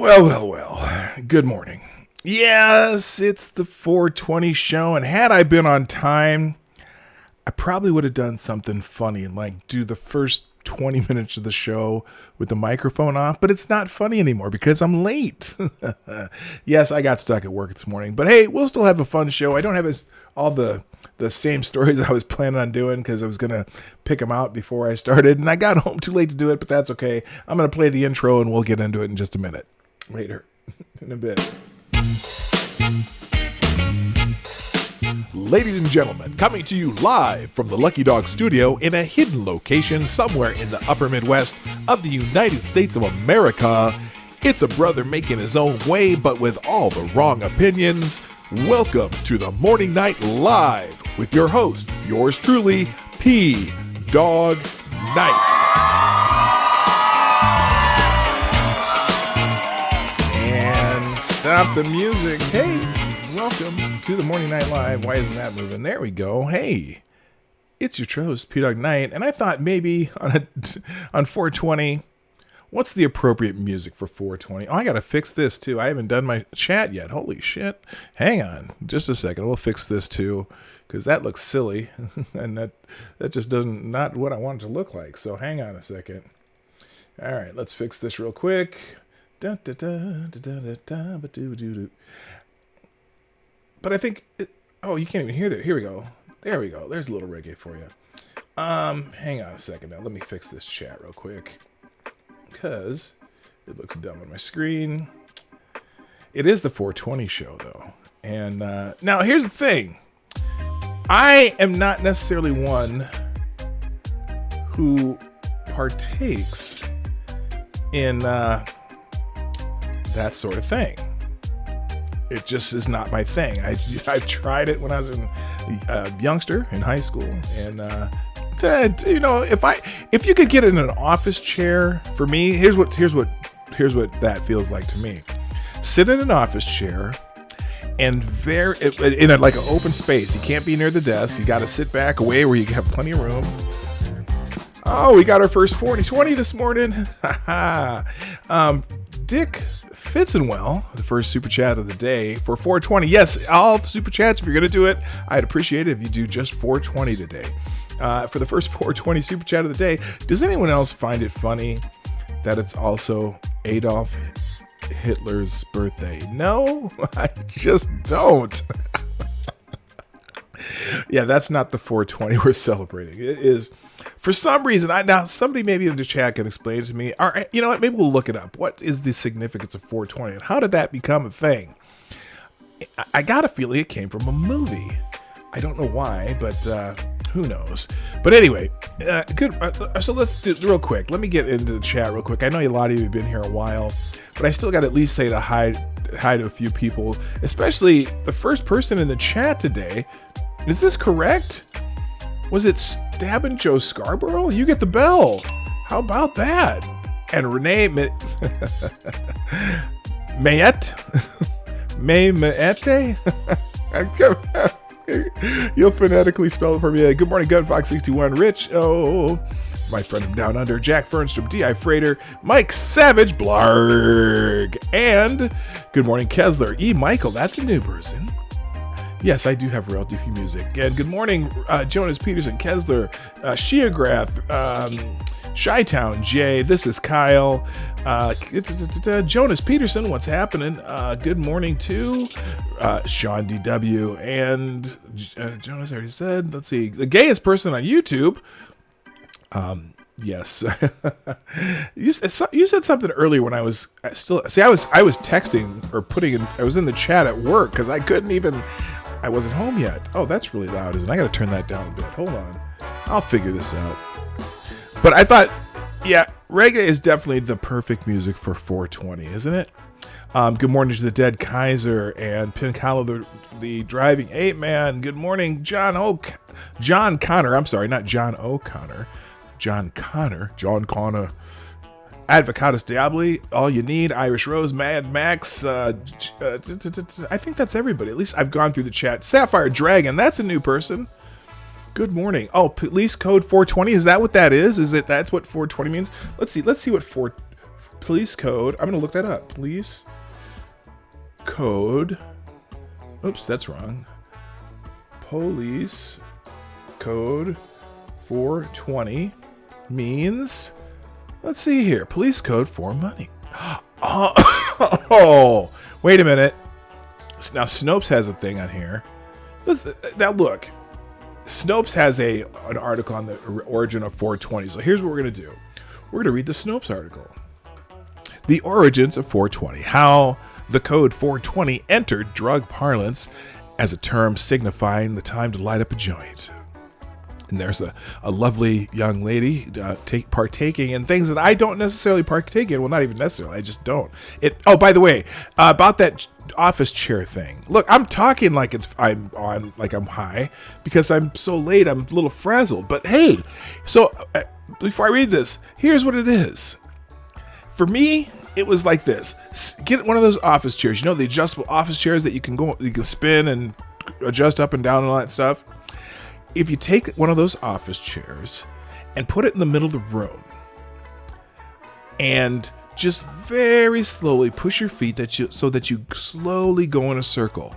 Well. Good morning. Yes, it's the 420 show, and had I been on time, I probably would have done something funny, like do the first 20 minutes of the show with the microphone off, but it's not funny anymore because I'm late. Yes, I got stuck at work this morning, but hey, we'll still have a fun show. I don't have all the same stories I was planning on doing because I was going to pick them out before I started, and I got home too late to do it, but that's okay. I'm going to play the intro, and we'll get into it in just a minute. Later. In a bit. Ladies and gentlemen, coming to you live from the Lucky Dog Studio in a hidden location somewhere in the upper Midwest of the United States of America, it's a brother making his own way, but with all the wrong opinions. Welcome to the Morning Night Live with your host, yours truly, P. Dog Night. Stop the music. Hey, welcome to the Morning Night Live. Why isn't that moving? There we go. Hey, it's your host, P-Dog Night, and I thought maybe on 420, what's the appropriate music for 420? Oh, I gotta fix this too. I haven't done my chat yet. Holy shit. Hang on just a second. We'll fix this too, because that looks silly, and that just not what I want it to look like. So hang on a second. All right, let's fix this real quick. But I think you can't even hear that. Here we go. There we go. There's a little reggae for you. Hang on a second now. Let me fix this chat real quick because it looks dumb on my screen. It is the 420 show though. And now here's the thing. I am not necessarily one who partakes in that sort of thing. It just is not my thing. I've tried it when I was a youngster in high school, and if you could get in an office chair, for me, here's what that feels like to me. Sit in an office chair, and in an open space. You can't be near the desk. You got to sit back away where you have plenty of room. Oh, we got our first 40-20 this morning. Dick Fitzenwell, the first super chat of the day for 420. Yes, all super chats, if you're going to do it, I'd appreciate it if you do just 420 today. For the first 420 super chat of the day, does anyone else find it funny that it's also Adolf Hitler's birthday? No, I just don't. Yeah, that's not the 420 we're celebrating. It is... For some reason, now somebody maybe in the chat can explain it to me. Or, you know what? Maybe we'll look it up. What is the significance of 420? And how did that become a thing? I got a feeling it came from a movie. I don't know why, but who knows? But anyway, good. So let's do real quick. Let me get into the chat real quick. I know a lot of you have been here a while, but I still got to at least say hi to a few people, especially the first person in the chat today. Is this correct? Was it Stabbin' Joe Scarborough? You get the bell. How about that? And Renee Mayette? Mayette? You'll phonetically spell it for me. Good morning, Gunfox61. Rich. Oh, my friend from Down Under. Jack Fernstrom. D.I. Freighter. Mike Savage. Blarg. And good morning, Kesler. E. Michael. That's a new person. Yes, I do have Royalty Free music. And good morning, Jonas Peterson, Kesler, Shiagraph, Chi-Town Jay. This is Kyle. Jonas Peterson, what's happening? Good morning to Sean DW. And Jonas already said, let's see, the gayest person on YouTube. Yes. You said something earlier when I was texting or I was in the chat at work because I wasn't home yet. Oh, that's really loud, isn't it? I got to turn that down a bit. Hold on. I'll figure this out. But I thought, yeah, reggae is definitely the perfect music for 420, isn't it? Good morning to the Dead Kaiser and Pincalo, the Driving Ape Man. Good morning, John Connor. I'm sorry, not John O'Connor. John Connor. Advocatus Diabli, All You Need, Irish Rose, Mad Max. I think that's everybody. At least I've gone through the chat. Sapphire Dragon, that's a new person. Good morning. Oh, police code 420. Is that what that is? That's what 420 means? Let's see what Police code. I'm going to look that up. Police code. Oops, that's wrong. Police code 420 means, let's see here. Police code for money. Oh, wait a minute. Now Snopes has a thing on here. Now look, Snopes has an article on the origin of 420. So here's what we're going to do. We're going to read the Snopes article. The origins of 420. How the code 420 entered drug parlance as a term signifying the time to light up a joint. And there's a lovely young lady partaking in things that I don't necessarily partake in. Well, not even necessarily. I just don't. Oh, by the way, about that office chair thing. Look, I'm talking like I'm high because I'm so late. I'm a little frazzled. But hey, so before I read this, here's what it is. For me, it was like this. Get one of those office chairs. You know, the adjustable office chairs that you can spin and adjust up and down and all that stuff. If you take one of those office chairs and put it in the middle of the room and just very slowly push your feet so that you slowly go in a circle,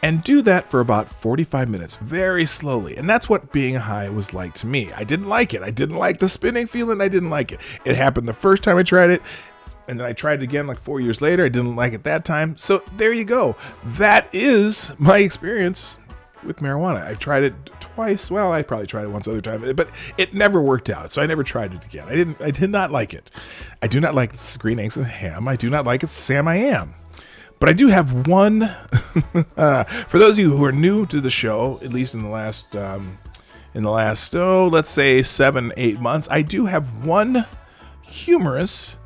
and do that for about 45 minutes, very slowly. And that's what being high was like to me. I didn't like it. I didn't like the spinning feeling. I didn't like it. It happened the first time I tried it, and then I tried it again like 4 years later. I didn't like it that time. So there you go. That is my experience with marijuana. I've tried it twice. Well, I probably tried it once other time, but it never worked out. So I never tried it again. I did not like it. I do not like green eggs and ham. I do not like it, Sam I Am. But I do have one, for those of you who are new to the show, at least in the last, let's say 7-8 months, I do have one humorous,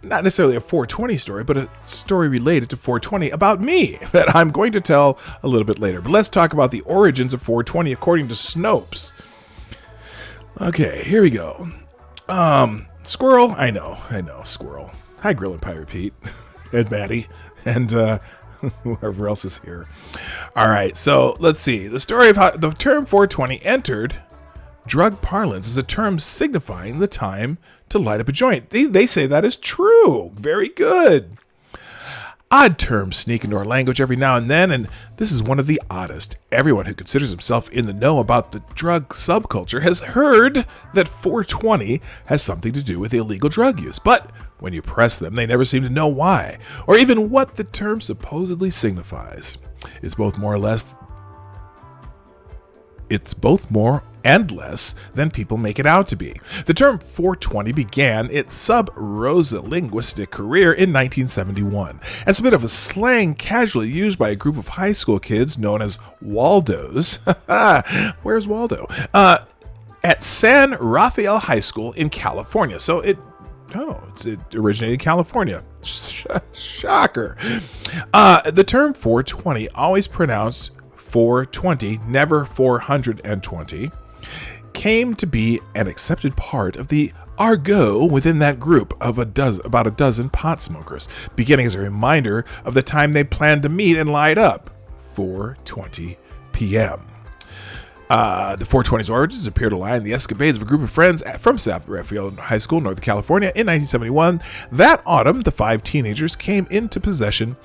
not necessarily a 420 story, but a story related to 420 about me that I'm going to tell a little bit later. But let's talk about the origins of 420 according to Snopes. Okay, here we go. Squirrel, I know, Squirrel. Hi, Grill and Pirate Pete, and Maddie, and whoever else is here. All right, so let's see. The story of how the term 420 entered drug parlance is a term signifying the time to light up a joint. They say that is true. Very good. Odd terms sneak into our language every now and then, and this is one of the oddest. Everyone who considers himself in the know about the drug subculture has heard that 420 has something to do with illegal drug use, but when you press them, they never seem to know why, or even what the term supposedly signifies. It's both more and less than people make it out to be. The term 420 began its sub rosa linguistic career in 1971 as a bit of a slang casually used by a group of high school kids known as Waldos. Where's Waldo? At San Rafael High School in California. So it originated in California. Shocker. The term 420, always pronounced 420, never 420, came to be an accepted part of the argot within that group of about a dozen pot smokers, beginning as a reminder of the time they planned to meet and light up, 4:20 p.m. The 420's origins appear to lie in the escapades of a group of friends from South Rafael High School, Northern California, in 1971. That autumn, the 5 teenagers came into possession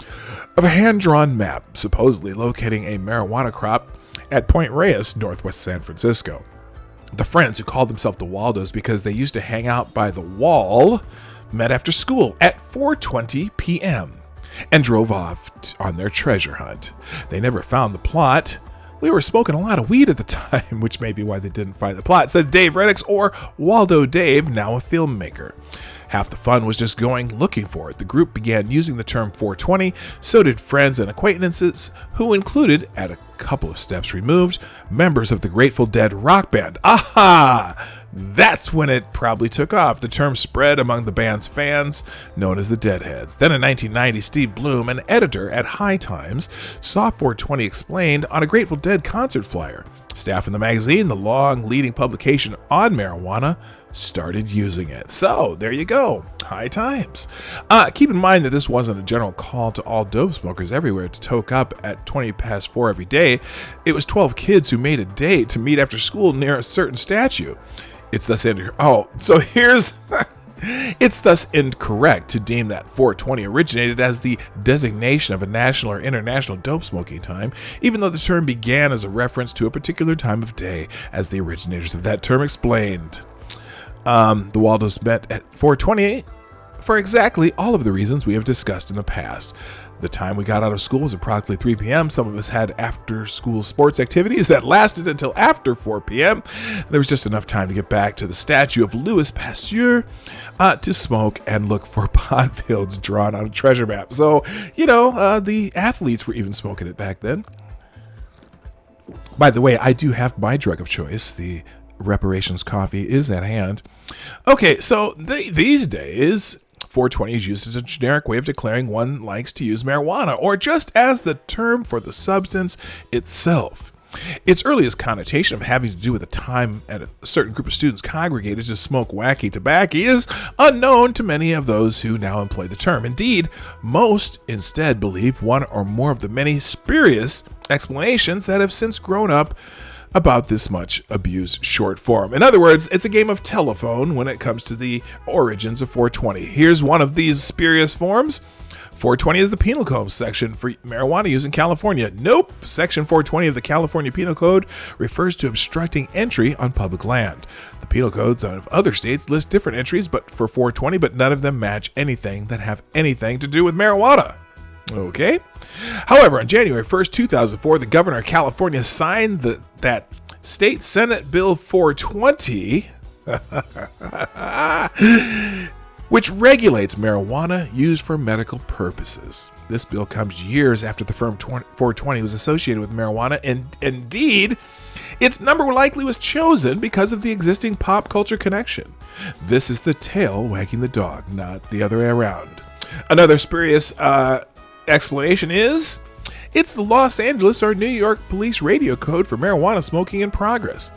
of a hand-drawn map, supposedly locating a marijuana crop at Point Reyes, northwest San Francisco. The friends, who called themselves the Waldos because they used to hang out by the wall, met after school at 4:20 p.m. and drove off on their treasure hunt. They never found the plot. We were smoking a lot of weed at the time, which may be why they didn't find the plot, said Dave Reddix, or Waldo Dave, now a filmmaker. Half the fun was just going looking for it. The group began using the term 420, so did friends and acquaintances, who included, at a couple of steps removed, members of the Grateful Dead rock band. Aha! That's when it probably took off. The term spread among the band's fans, known as the Deadheads. Then in 1990, Steve Bloom, an editor at High Times, saw 420 explained on a Grateful Dead concert flyer. Staff in the magazine, the long leading publication on marijuana, started using it. So there you go. High Times. Keep in mind that this wasn't a general call to all dope smokers everywhere to toke up at 20 past 4 every day. It was 12 kids who made a date to meet after school near a certain statue. It's thus ended. Oh, so here's It's thus incorrect to deem that 420 originated as the designation of a national or international dope smoking time, even though the term began as a reference to a particular time of day, as the originators of that term explained. The Waldos met at 420 for exactly all of the reasons we have discussed in the past. The time we got out of school was approximately 3 p.m. Some of us had after-school sports activities that lasted until after 4 p.m. There was just enough time to get back to the statue of Louis Pasteur to smoke and look for pond fields drawn on a treasure map. So, the athletes were even smoking it back then. By the way, I do have my drug of choice. The reparations coffee is at hand. Okay, so these days, 420 is used as a generic way of declaring one likes to use marijuana, or just as the term for the substance itself. Its earliest connotation of having to do with a time at a certain group of students congregated to smoke wacky tobacco is unknown to many of those who now employ the term. Indeed, most instead believe one or more of the many spurious explanations that have since grown up about this much abused short form. In other words, it's a game of telephone when it comes to the origins of 420. Here's one of these spurious forms. 420 is the penal code section for marijuana use in California. Nope. Section 420 of the California Penal Code refers to obstructing entry on public land. The penal codes of other states list different entries but for 420, but none of them match anything that have anything to do with marijuana. Okay. However, on January 1st, 2004, the governor of California signed that State Senate Bill 420, which regulates marijuana used for medical purposes. This bill comes years after the firm 420 was associated with marijuana, and indeed, its number likely was chosen because of the existing pop culture connection. This is the tail wagging the dog, not the other way around. Another spurious explanation is it's the Los Angeles or New York police radio code for marijuana smoking in progress.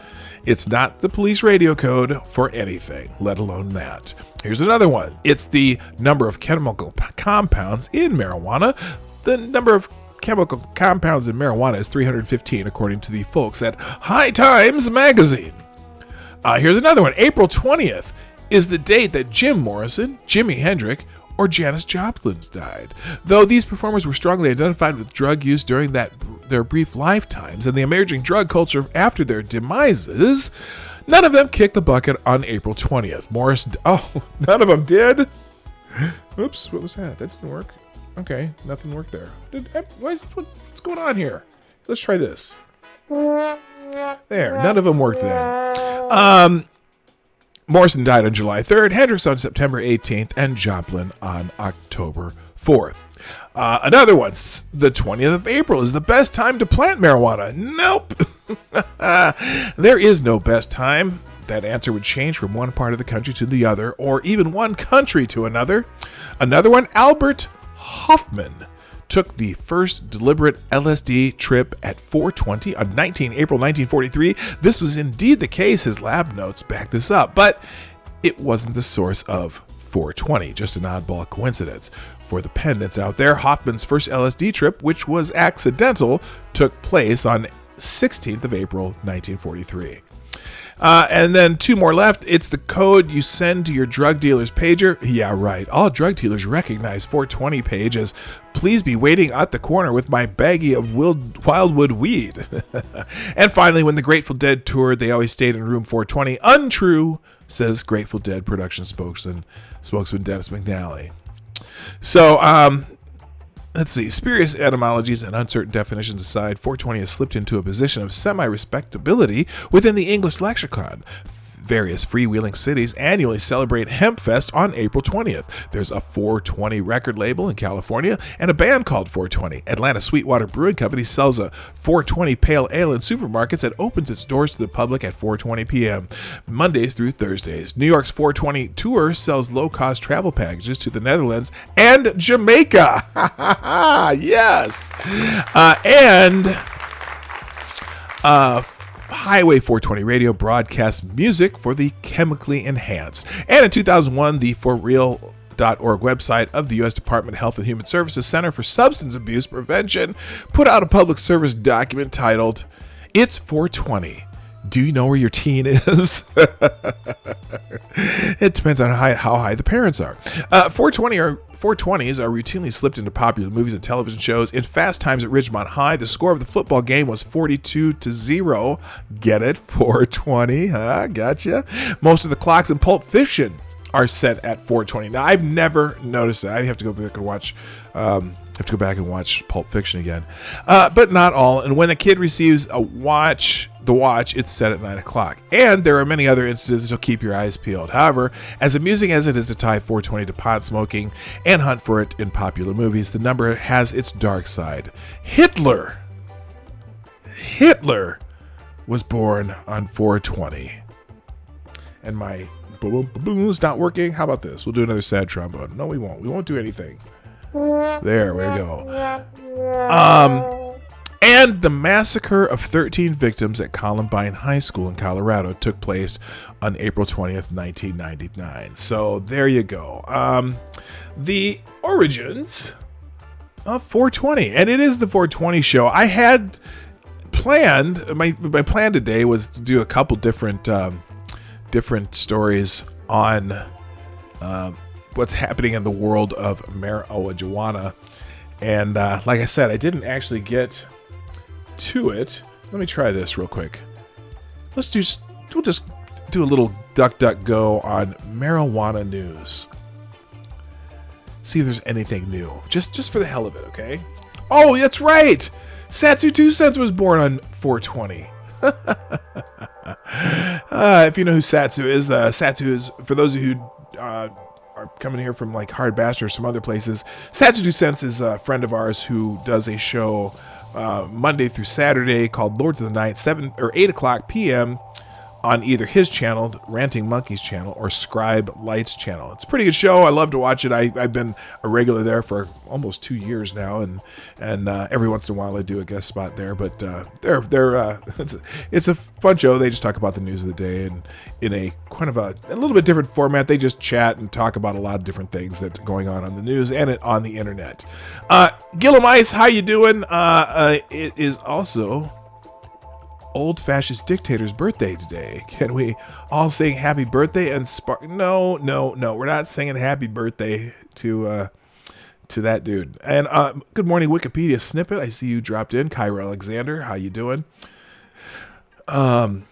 It's not the police radio code for anything, let alone that. Here's another one. It's the number of chemical compounds in marijuana. The number of chemical compounds in marijuana is 315, according to the folks at High Times magazine. Here's another one. April 20th is the date that Jim Morrison, Jimi Hendrix, or Janis Joplin died. Though these performers were strongly identified with drug use during their brief lifetimes and the emerging drug culture after their demises, none of them kicked the bucket on April 20th. None of them did? Oops, what was that? That didn't work. Okay, nothing worked there. What's going on here? Let's try this. There, none of them worked then. Morrison died on July 3rd, Hendrix on September 18th, and Joplin on October 4th. Another one, the 20th of April is the best time to plant marijuana. Nope. There is no best time. That answer would change from one part of the country to the other, or even one country to another. Another one, Albert Hoffman took the first deliberate LSD trip at 420 on April 1943. This was indeed the case. His lab notes back this up, but it wasn't the source of 420, just an oddball coincidence. For the pendants out there, Hoffman's first LSD trip, which was accidental, took place on 16th of April 1943. And then two more left. It's the code you send to your drug dealer's pager. Yeah, right. All drug dealers recognize 420 page as please be waiting at the corner with my baggie of wildwood weed. And finally, when the Grateful Dead toured, they always stayed in room 420. Untrue, says Grateful Dead production spokesman Dennis McNally. So, let's see. Spurious etymologies and uncertain definitions aside, 420 has slipped into a position of semi-respectability within the English lexicon. Various freewheeling cities annually celebrate Hempfest on April 20th. There's a 420 record label in California and a band called 420. Atlanta Sweetwater Brewing Company sells a 420 pale ale in supermarkets and opens its doors to the public at 4:20 p.m. Mondays through Thursdays. New York's 420 tour sells low-cost travel packages to the Netherlands and Jamaica. Yes. Highway 420 Radio broadcasts music for the chemically enhanced. And in 2001, the forreal.org website of the U.S. Department of Health and Human Services Center for Substance Abuse Prevention put out a public service document titled, "It's 420. Do you know where your teen is? It depends on how high the parents are. 420s are routinely slipped into popular movies and television shows. In Fast Times at Ridgemont High, the score of the football game was 42-0. Get it? 420. Huh? Gotcha. Most of the clocks in Pulp Fiction are set at 420. Now, I've never noticed that. I have to go back and watch. Pulp Fiction again, but not all. And when a kid receives the watch, it's set at 9 o'clock. And there are many other instances, so keep your eyes peeled. However, as amusing as it is to tie 420 to pot smoking and hunt for it in popular movies, the number has its dark side. Hitler was born on 420. And my boom's not working. How about this? We'll do another sad trombone. No, we won't. We won't do anything. There we go. And the massacre of 13 victims at Columbine High School in Colorado took place on April 20th, 1999. So there you go. The origins of 420. And it is the 420 show. I had planned, my plan today was to do a couple different stories on what's happening in the world of marijuana. And like I said, I didn't actually get to it. Let me try this real quick. We'll just do a little DuckDuckGo on marijuana news. See if there's anything new. Just for the hell of it, okay? Oh, that's right! Satsu 2 Cents was born on 420. If you know who Satsu is, Satsu is, for those of you who are coming here from like Hard Bastard or some other places, Satsu 2 Cents is a friend of ours who does a show Monday through Saturday called Lords of the Night, 7 or 8 o'clock p.m. on either his channel, Ranting Monkeys channel, or Scribe Lights channel. It's a pretty good show. I love to watch it. I've been a regular there for almost 2 years now, and every once in a while I do a guest spot there. But it's a fun show. They just talk about the news of the day, and in a kind of a little bit different format. They just chat and talk about a lot of different things that are going on the news and on the internet. Gillum Ice, how you doing? It is also old fascist dictator's birthday today. Can we all sing happy birthday and spark? No, we're not singing happy birthday to that dude. And good morning, Wikipedia snippet. I see you dropped in, Kyra Alexander. How you doing? Okay,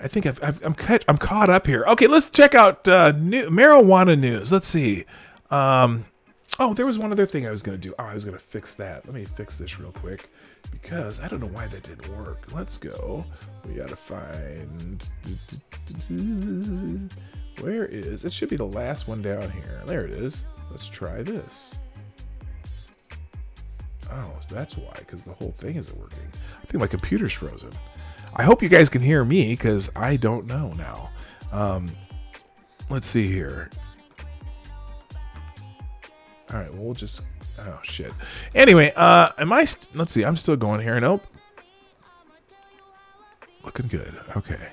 I think I'm caught up here. Okay, let's check out marijuana news. Let's see. There was one other thing I was going to do. I was going to fix that. Let me fix this real quick, because I don't know why that didn't work. Let's go. We got to find... Where is... It should be the last one down here. There it is. Let's try this. Oh, so that's why, because the whole thing isn't working. I think my computer's frozen. I hope you guys can hear me, because I don't know now. Let's see here. All right, well, we'll just... Oh, shit. Anyway, let's see. I'm still going here. Nope. Looking good. Okay.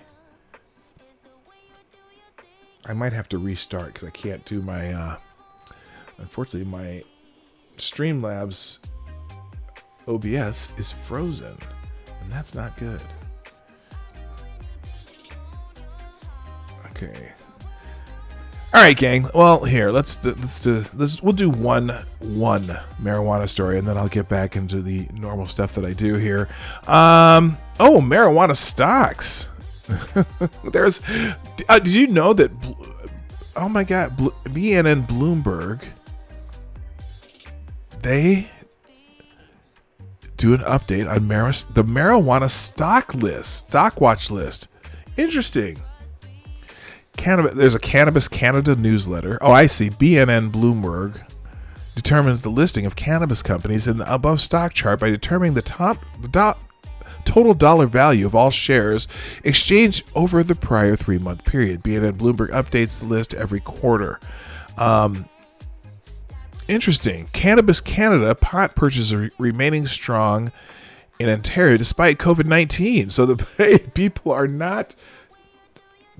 I might have to restart because I can't do my... unfortunately, my Streamlabs OBS is frozen. And that's not good. Okay. All right, gang. Well, here, let's do this. We'll do one marijuana story, and then I'll get back into the normal stuff that I do here. Marijuana stocks. There's. Did you know that? Oh my God, BNN Bloomberg. They do an update on the marijuana stock watch list. Interesting. There's a Cannabis Canada newsletter. Oh, I see. BNN Bloomberg determines the listing of cannabis companies in the above stock chart by determining the total dollar value of all shares exchanged over the prior 3-month period. BNN Bloomberg updates the list every quarter. Interesting. Cannabis Canada pot purchases remaining strong in Ontario despite COVID-19. So the people are not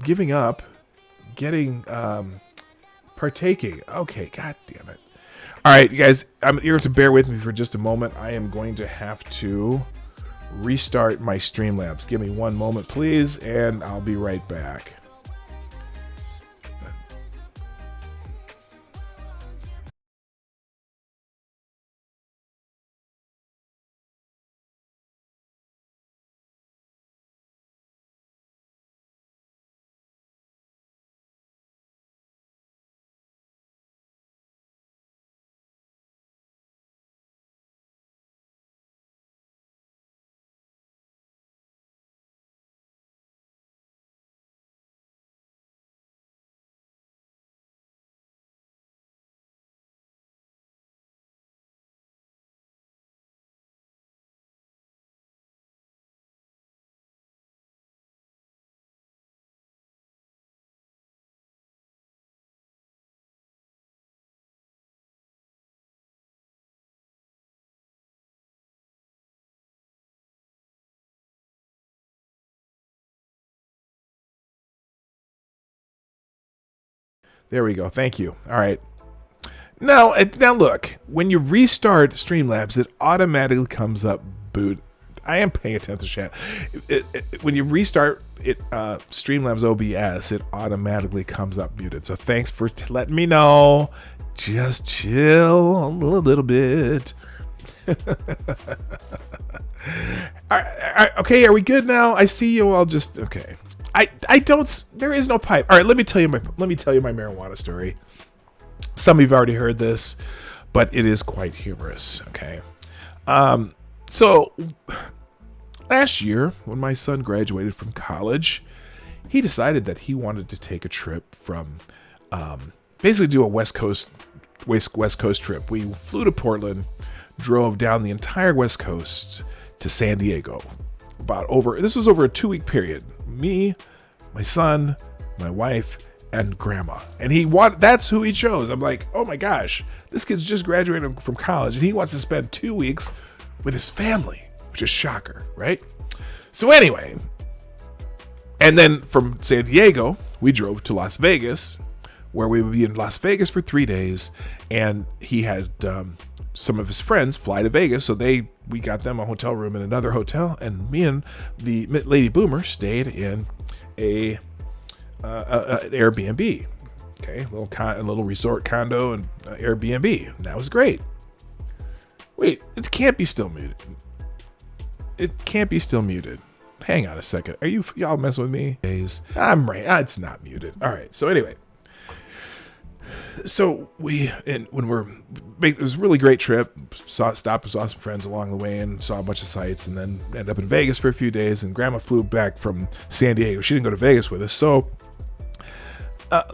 giving up. Partaking. Okay, god damn it. All right, you guys, you're going to bear with me for just a moment. I am going to have to restart my Streamlabs. Give me one moment, please, and I'll be right back. There we go. Thank you. All right. Now look, when you restart Streamlabs, it automatically comes up boot. I am paying attention, chat. When you restart it, Streamlabs OBS, it automatically comes up muted. So thanks for letting me know. Just chill a little bit. All right, okay, are we good now? I see you all just okay. I don't. There is no pipe. All right, let me tell you my marijuana story. Some of you've already heard this, but it is quite humorous. Okay, so last year when my son graduated from college, he decided that he wanted to take a trip from, basically do a West Coast trip. We flew to Portland, drove down the entire West Coast to San Diego. This was over a 2-week period. Me, my son, my wife, and grandma. And that's who he chose. I'm like, oh my gosh, this kid's just graduated from college and he wants to spend 2 weeks with his family, which is shocker, right? So anyway, and then from San Diego, we drove to Las Vegas, where we would be in Las Vegas for 3 days. And he had some of his friends fly to Vegas, so we got them a hotel room in another hotel, and me and the Lady Boomer stayed in an Airbnb. Okay, a little resort condo and Airbnb. And that was great. Wait, it can't be still muted. It can't be still muted. Hang on a second. Are y'all messing with me? I'm right. It's not muted. All right. So anyway. So it was a really great trip. Stopped and saw some friends along the way and saw a bunch of sights, and then ended up in Vegas for a few days. And Grandma flew back from San Diego. She didn't go to Vegas with us. So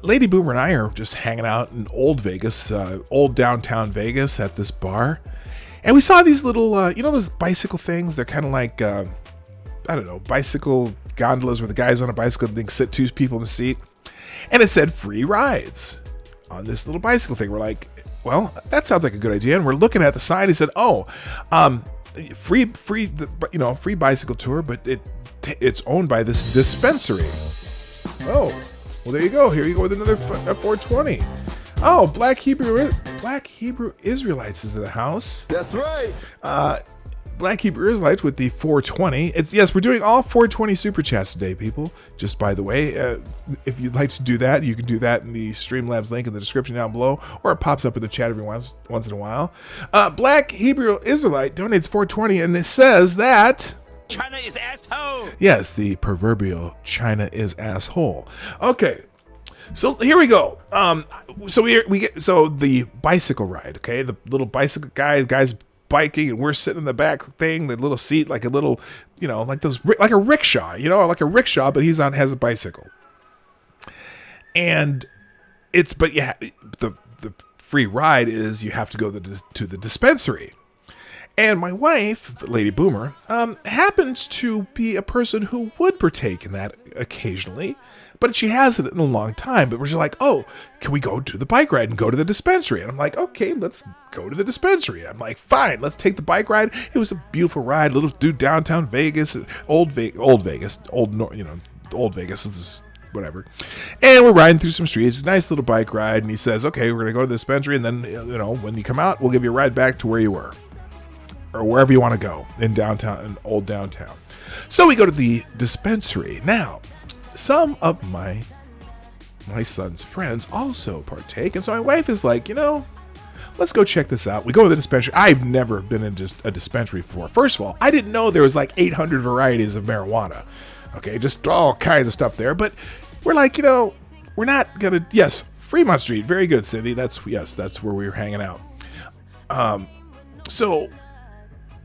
Lady Boomer and I are just hanging out in old Vegas, old downtown Vegas at this bar. And we saw these little, those bicycle things. They're kind of like, bicycle gondolas where the guy's on a bicycle and they can sit 2 people in the seat. And it said free rides on this little bicycle thing. We're like, well, that sounds like a good idea. And we're looking at the sign. He said, free bicycle tour, but it's owned by this dispensary. Oh, well, there you go. Here you go with another 420. Oh, Black Hebrew Israelites is in the house. That's right. Black Hebrew Israelites with the 420. We're doing all 420 super chats today, people. Just by the way, if you'd like to do that, you can do that in the Streamlabs link in the description down below, or it pops up in the chat every once in a while. Black Hebrew Israelite donates 420, and it says that China is asshole. Yes, the proverbial China is asshole. Okay. So here we go. So the bicycle ride, okay? The little bicycle guy's biking, and we're sitting in the back thing, the little seat, like a little, like a rickshaw, like a rickshaw, but has a bicycle. And the free ride is you have to go to the dispensary. And my wife, Lady Boomer, happens to be a person who would partake in that occasionally, but she hasn't in a long time. But we're just like, oh, can we go to the bike ride and go to the dispensary? And I'm like, okay, let's go to the dispensary. I'm like, fine, let's take the bike ride. It was a beautiful ride, little dude, downtown Vegas, old Vegas is whatever. And we're riding through some streets, nice little bike ride. And he says, okay, we're going to go to the dispensary. And then, when you come out, we'll give you a ride back to where you were. or wherever you want to go in downtown, in old downtown. So we go to the dispensary. Now, some of my son's friends also partake, and so my wife is like, let's go check this out. We go to the dispensary. I've never been in just a dispensary before. First of all, I didn't know there was like 800 varieties of marijuana. Okay, just all kinds of stuff there. But we're like, we're not gonna. Yes, Fremont Street, very good, Cindy. That's where we were hanging out. So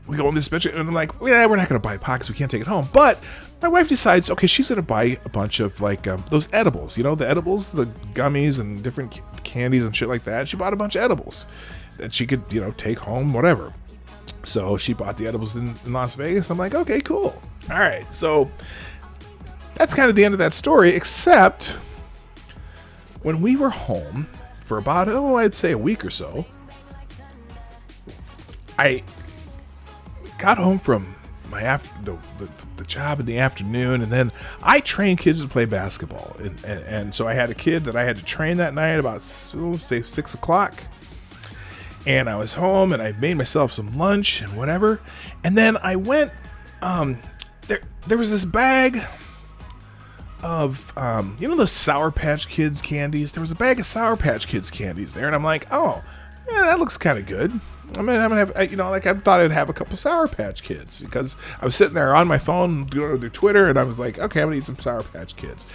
we go in the dispensary, and I'm like, yeah, we're not gonna buy pot because we can't take it home. But my wife decides, okay, she's gonna buy a bunch of like those edibles. The edibles, the gummies, and different candies and shit like that. She bought a bunch of edibles that she could, take home, whatever. So she bought the edibles in Las Vegas. I'm like, okay, cool. All right, so that's kind of the end of that story, except when we were home for about, I'd say a week or so, I got home from my the job in the afternoon, and then I train kids to play basketball, and so I had a kid that I had to train that night about say 6 o'clock, and I was home and I made myself some lunch and whatever, and then I went there was this bag of those Sour Patch Kids candies. There was a bag of Sour Patch Kids candies there, and I'm like, oh yeah, that looks kind of good. I'm gonna have, I thought I'd have a couple Sour Patch Kids because I was sitting there on my phone doing their Twitter, and I was like, okay, I'm gonna eat some Sour Patch Kids.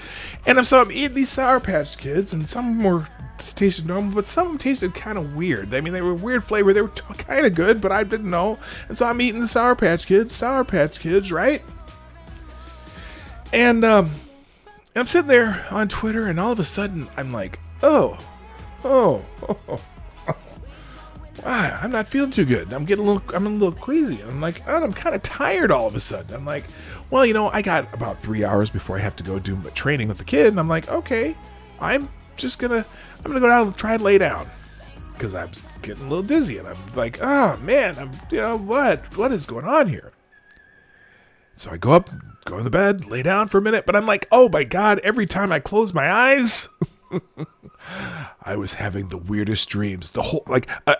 And I'm eating these Sour Patch Kids, and some of them were tasted normal, but some of them tasted kind of weird. I mean, they were weird flavor. They were kind of good, but I didn't know. And so I'm eating the Sour Patch Kids, right? And I'm sitting there on Twitter, and all of a sudden I'm like, oh. I'm not feeling too good. I'm a little queasy. I'm like, I'm kind of tired all of a sudden. I'm like, well, I got about 3 hours before I have to go do my training with the kid. And I'm like, okay, I'm gonna go down and try and lay down because I'm getting a little dizzy. And I'm like, oh man, what is going on here? So I go up, go in the bed, lay down for a minute, but I'm like, oh my God, every time I close my eyes, I was having the weirdest dreams.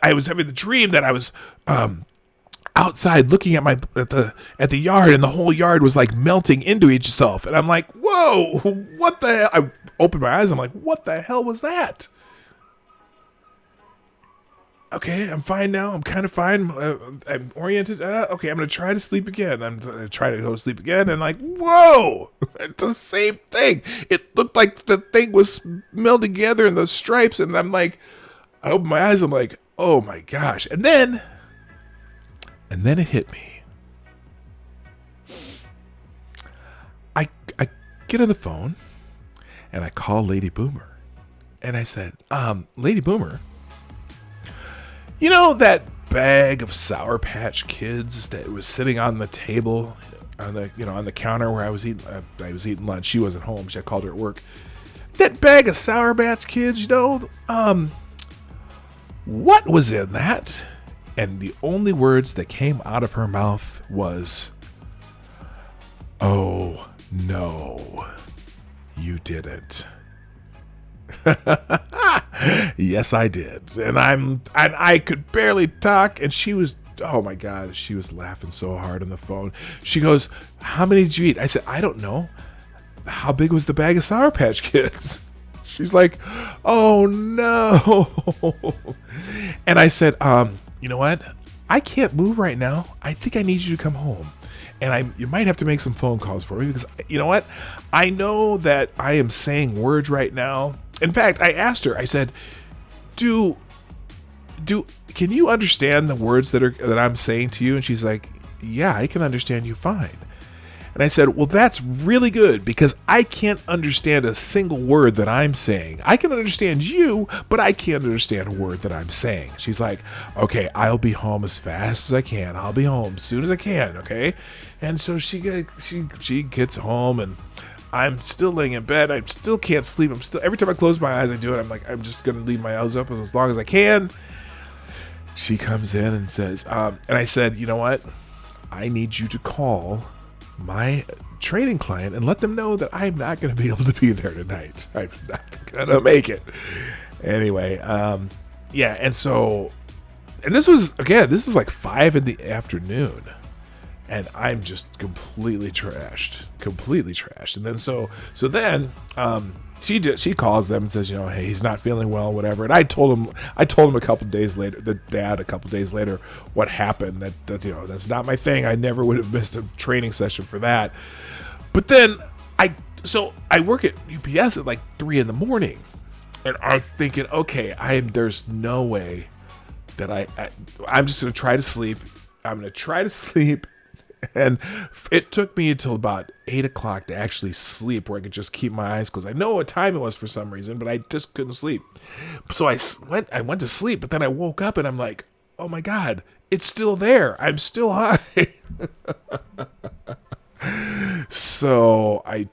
I was having the dream that I was outside looking at at the yard, and the whole yard was like melting into itself. And I'm like, whoa, what the hell? I opened my eyes. I'm like, what the hell was that? Okay, I'm fine now. I'm kind of fine. I'm oriented. Okay, I'm going to try to sleep again. I'm going to try to go to sleep again. And like, whoa, it's the same thing. It looked like the thing was melded together in the stripes. And I'm like, I opened my eyes. I'm like, oh my gosh. And then it hit me. I get on the phone and I call Lady Boomer. And I said, Lady Boomer, you know that bag of Sour Patch Kids that was sitting on the table on the counter where I was eating lunch. She wasn't home. I called her at work. That bag of Sour Patch Kids, what was in that? And the only words that came out of her mouth was, "Oh no, you didn't." Yes, I did. And I could barely talk, and she was, oh my God, she was laughing so hard on the phone. She goes, "How many did you eat?" I said, "I don't know." "How big was the bag of Sour Patch Kids?" She's like, "Oh no." And I said, you know what? I can't move right now. I think I need you to come home. And you might have to make some phone calls for me because, you know what? I know that I am saying words right now. In fact, I asked her, I said, can you understand the words that I'm saying to you? And she's like, "Yeah, I can understand you fine." And I said, "Well, that's really good because I can't understand a single word that I'm saying. I can understand you, but I can't understand a word that I'm saying." She's like, "Okay, I'll be home as fast as I can. I'll be home as soon as I can, okay?" And so she gets home, and I'm still laying in bed. I still can't sleep. Every time I close my eyes, I do it. I'm like, I'm just going to leave my eyes open as long as I can. She comes in and says, and I said, "You know what? I need you to call my training client and let them know that I'm not going to be able to be there tonight. I'm not going to make it." Anyway, yeah. And so and this is like 5 in the afternoon, and I'm just completely trashed. And then so then she calls them and says, hey, he's not feeling well, whatever. And I told him a couple days later, the dad a couple days later, what happened. That that's not my thing. I never would have missed a training session for that. But then I work at UPS at like 3 a.m, and I'm thinking, okay, there's no way that I'm just gonna try to sleep. I'm gonna try to sleep. And it took me until about 8 o'clock to actually sleep, where I could just keep my eyes closed. I know what time it was for some reason, but I just couldn't sleep. So I went to sleep, but then I woke up and I'm like, oh my God, it's still there. I'm still high. So I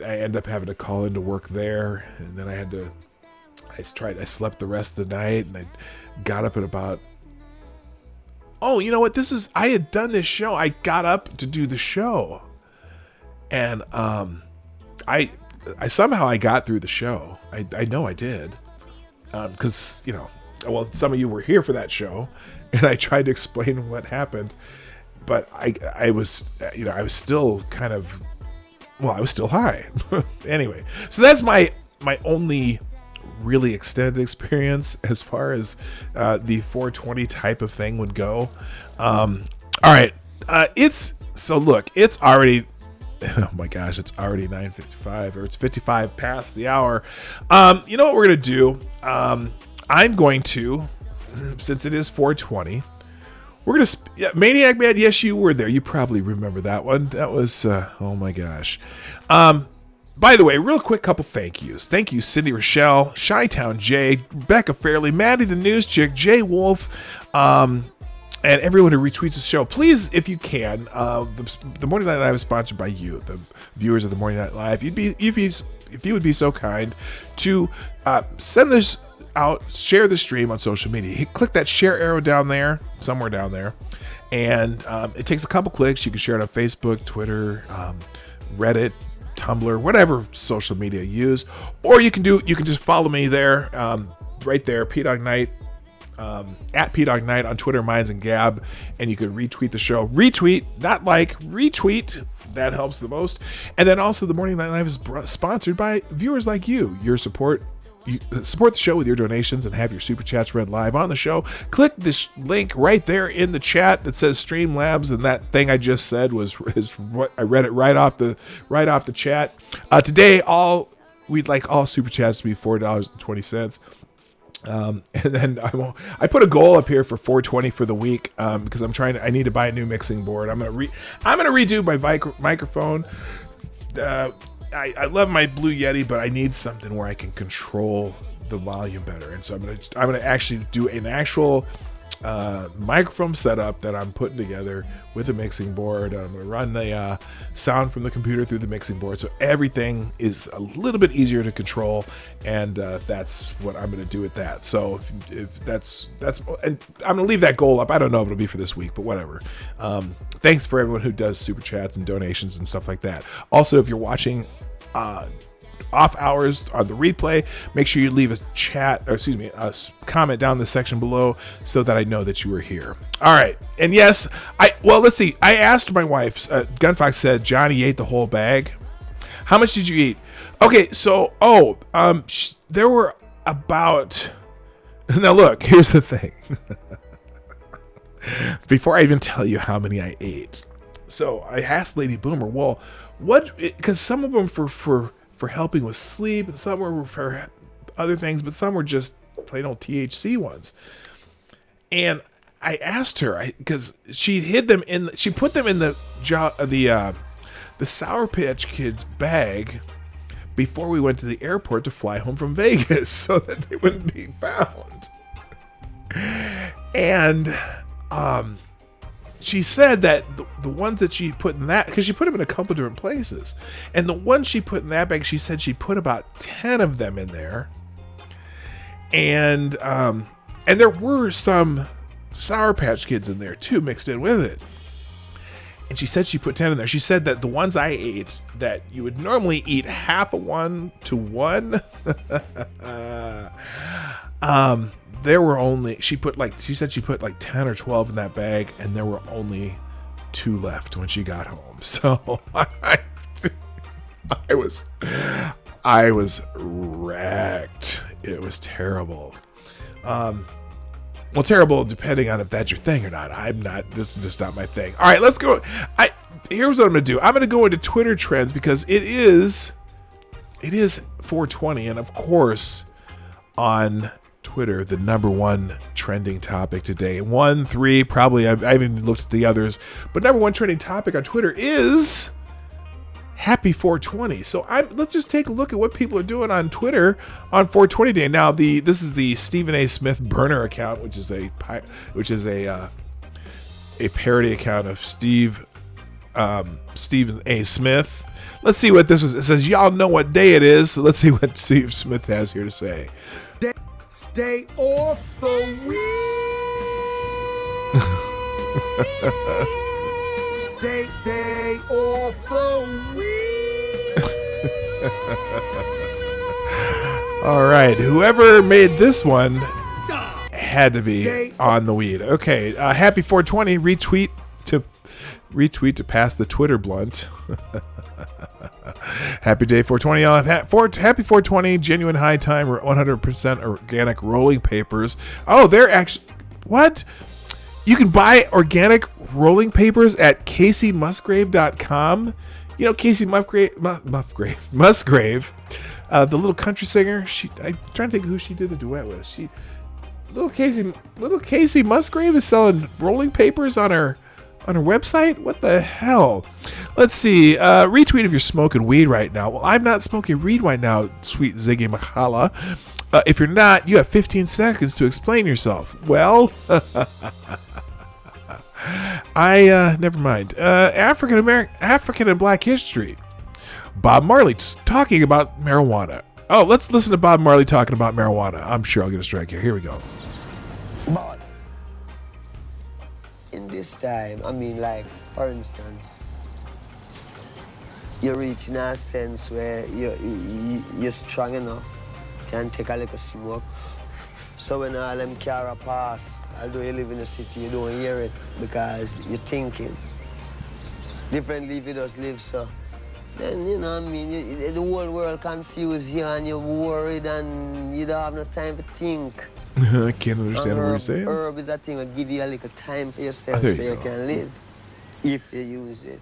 end up having to call into work there, and then I slept the rest of the night, and I got up at about, oh, you know what? I had done this show. I got up to do the show, and I somehow I got through the show. I know I did, because well, some of you were here for that show, and I tried to explain what happened, but I was still kind of, I was still high. Anyway, so that's my only really extended experience as far as the 420 type of thing would go. All right, it's already, oh my gosh, it's already 9:55, or it's 55 past the hour. You know what we're gonna do? I'm going to, since it is 420, we're gonna Maniac Man. Yes, you were there. You probably remember that one. That was oh my gosh. By the way, real quick couple thank yous. Thank you, Cindy Rochelle, Chi-Town Jay, Becca Fairley, Maddie the News Chick, Jay Wolf, and everyone who retweets the show. Please, if you can, the Morning Night Live is sponsored by you, the viewers of the Morning Night Live. If you would be so kind to send this out, share the stream on social media. Click that share arrow down there, somewhere down there, and it takes a couple clicks. You can share it on Facebook, Twitter, Reddit, Tumblr, whatever social media you use, or you can just follow me there, right there, PDogKnight, at PDogKnight on Twitter, Minds and Gab, and you can retweet the show. Retweet, not like, retweet. That helps the most. And then also, the Morning Night Live is sponsored by viewers like you. Your support. You support the show with your donations and have your super chats read live on the show. Click this link right there in the chat that says Streamlabs, and that thing I just said is what I read it right off the chat. Today, we'd like all super chats to be $4.20. And then I put a goal up here for 420 for the week, because I need to buy a new mixing board. I'm gonna redo my microphone. I love my Blue Yeti, but I need something where I can control the volume better. And so I'm gonna actually do an actual microphone setup that I'm putting together with a mixing board. I'm gonna run the sound from the computer through the mixing board, so everything is a little bit easier to control. And that's what I'm gonna do with that. So if that's, and I'm gonna leave that goal up. I don't know if it'll be for this week, but whatever. Thanks for everyone who does super chats and donations and stuff like that. Also, if you're watching off hours on the replay, make sure you leave a comment down in the section below so that I know that you were here. All right. And yes, let's see. I asked my wife, Gunfox said Johnny ate the whole bag. How much did you eat? Okay. So, there were about, now look, here's the thing. Before I even tell you how many I ate. So I asked Lady Boomer, well, because some of them for helping with sleep, and some were for other things, but some were just plain old THC ones. And I asked her, because she hid them she put them in the Sour Patch Kids bag before we went to the airport to fly home from Vegas, so that they wouldn't be found. And she said that the ones that she put in that, because she put them in a couple different places, and the ones she put in that bag, she said she put about 10 of them in there, and there were some Sour Patch Kids in there too, mixed in with it. And she said she put 10 in there. She said that the ones I ate, that you would normally eat half of one to one, there were only, she said she put like 10 or 12 in that bag, and there were only 2 left when she got home. So I was wrecked. It was terrible. Well, terrible depending on if that's your thing or not. This is just not my thing. All right, let's go. Here's what I'm going to do. I'm going to go into Twitter trends because it is 420. And of course, on Twitter, the number one trending topic today, 1, 3, probably, I haven't even looked at the others, but number one trending topic on Twitter is Happy 420. So let's just take a look at what people are doing on Twitter on 420 Day. Now, this is the Stephen A. Smith burner account, which is a parody account of Stephen A. Smith. Let's see what this is. It says, y'all know what day it is. So let's see what Steve Smith has here to say. Stay off the weed. Stay off the weed. All right, whoever made this one had to be on the weed. Okay, happy 420. Retweet to pass the Twitter blunt. Happy day 420. Happy 420. Genuine high time or 100% organic rolling papers. Oh, they're actually what? You can buy organic rolling papers at CaseyMusgrave.com. You know Casey Musgrave, the little country singer. I'm trying to think who she did a duet with. Little Casey Musgrave is selling rolling papers on her website. What the hell? Let's see. Retweet if you're smoking weed right now. Well, I'm not smoking weed right now, sweet Ziggy Mahala. If you're not, you have 15 seconds to explain yourself. Well, never mind. African and Black history. Bob Marley talking about marijuana. Oh, let's listen to Bob Marley talking about marijuana. I'm sure I'll get a strike here. Here we go. But in this time, I mean, like, for instance, you're reaching a sense where you're strong enough, can take a little smoke. So when all them car pass, although you live in the city, you don't hear it because you're thinking differently if you just live so. Then, you know what I mean, the whole world confused you and you're worried and you don't have no time to think. I can't understand what you're saying. Herb is a thing that give you a little time for yourself you can live if you use it.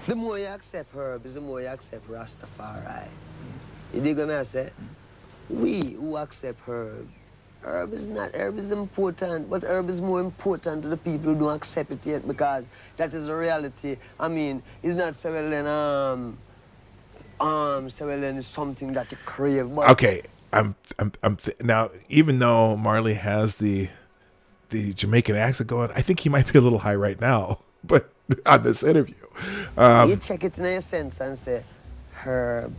The more you accept herbs, the more you accept Rastafari. You dig what I say? We who accept herb is important, but herb is more important to the people who don't accept it yet because that is the reality. I mean, it's not so it's something that you crave. But okay. Now, even though Marley has the Jamaican accent going, I think he might be a little high right now. But on this interview, you check it in your sense and say, herb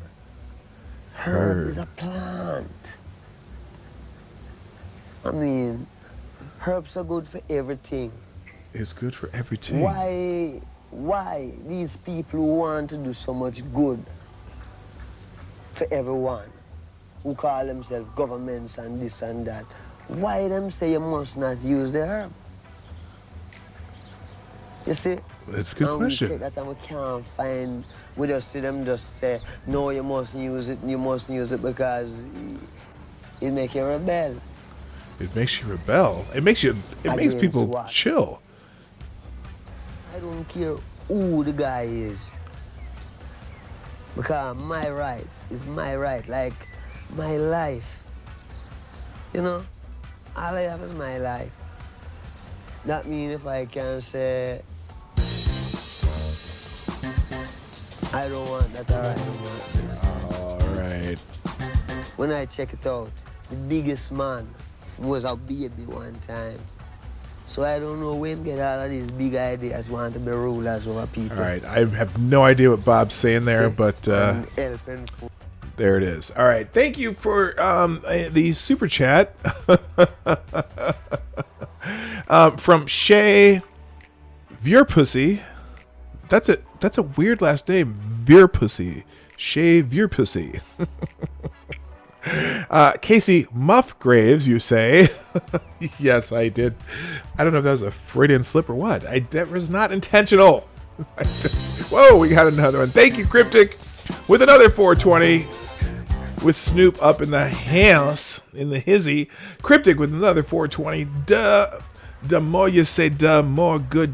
is a plant. I mean, herbs are good for everything. It's good for everything. Why these people who want to do so much good for everyone, who call themselves governments and this and that, why them say you must not use the herb? You see? That's a good question. We check that and we can't find, we just see them just say, no, you mustn't use it because it makes you rebel. It makes you rebel. It makes people what? Chill. I don't care who the guy is. Because my right is my right, like my life. You know, all I have is my life. That means if I can say, I don't want that or I don't want this. All right. When I check it out, the biggest man was a baby one time. So I don't know where him get all of these big ideas, want to be rulers over people. All right. I have no idea what Bob's saying there, but there it is. All right. Thank you for the super chat from Shay Veerpussy. That's it. That's a weird last name, Veerpussy. Shay Veerpussy. Casey Muffgraves, you say? Yes, I did. I don't know if that was a Freudian slip or what. That was not intentional. Whoa, we got another one. Thank you, Cryptic, with another 420. With Snoop up in the house, in the hizzy. Cryptic with another 420. The more you say, the more good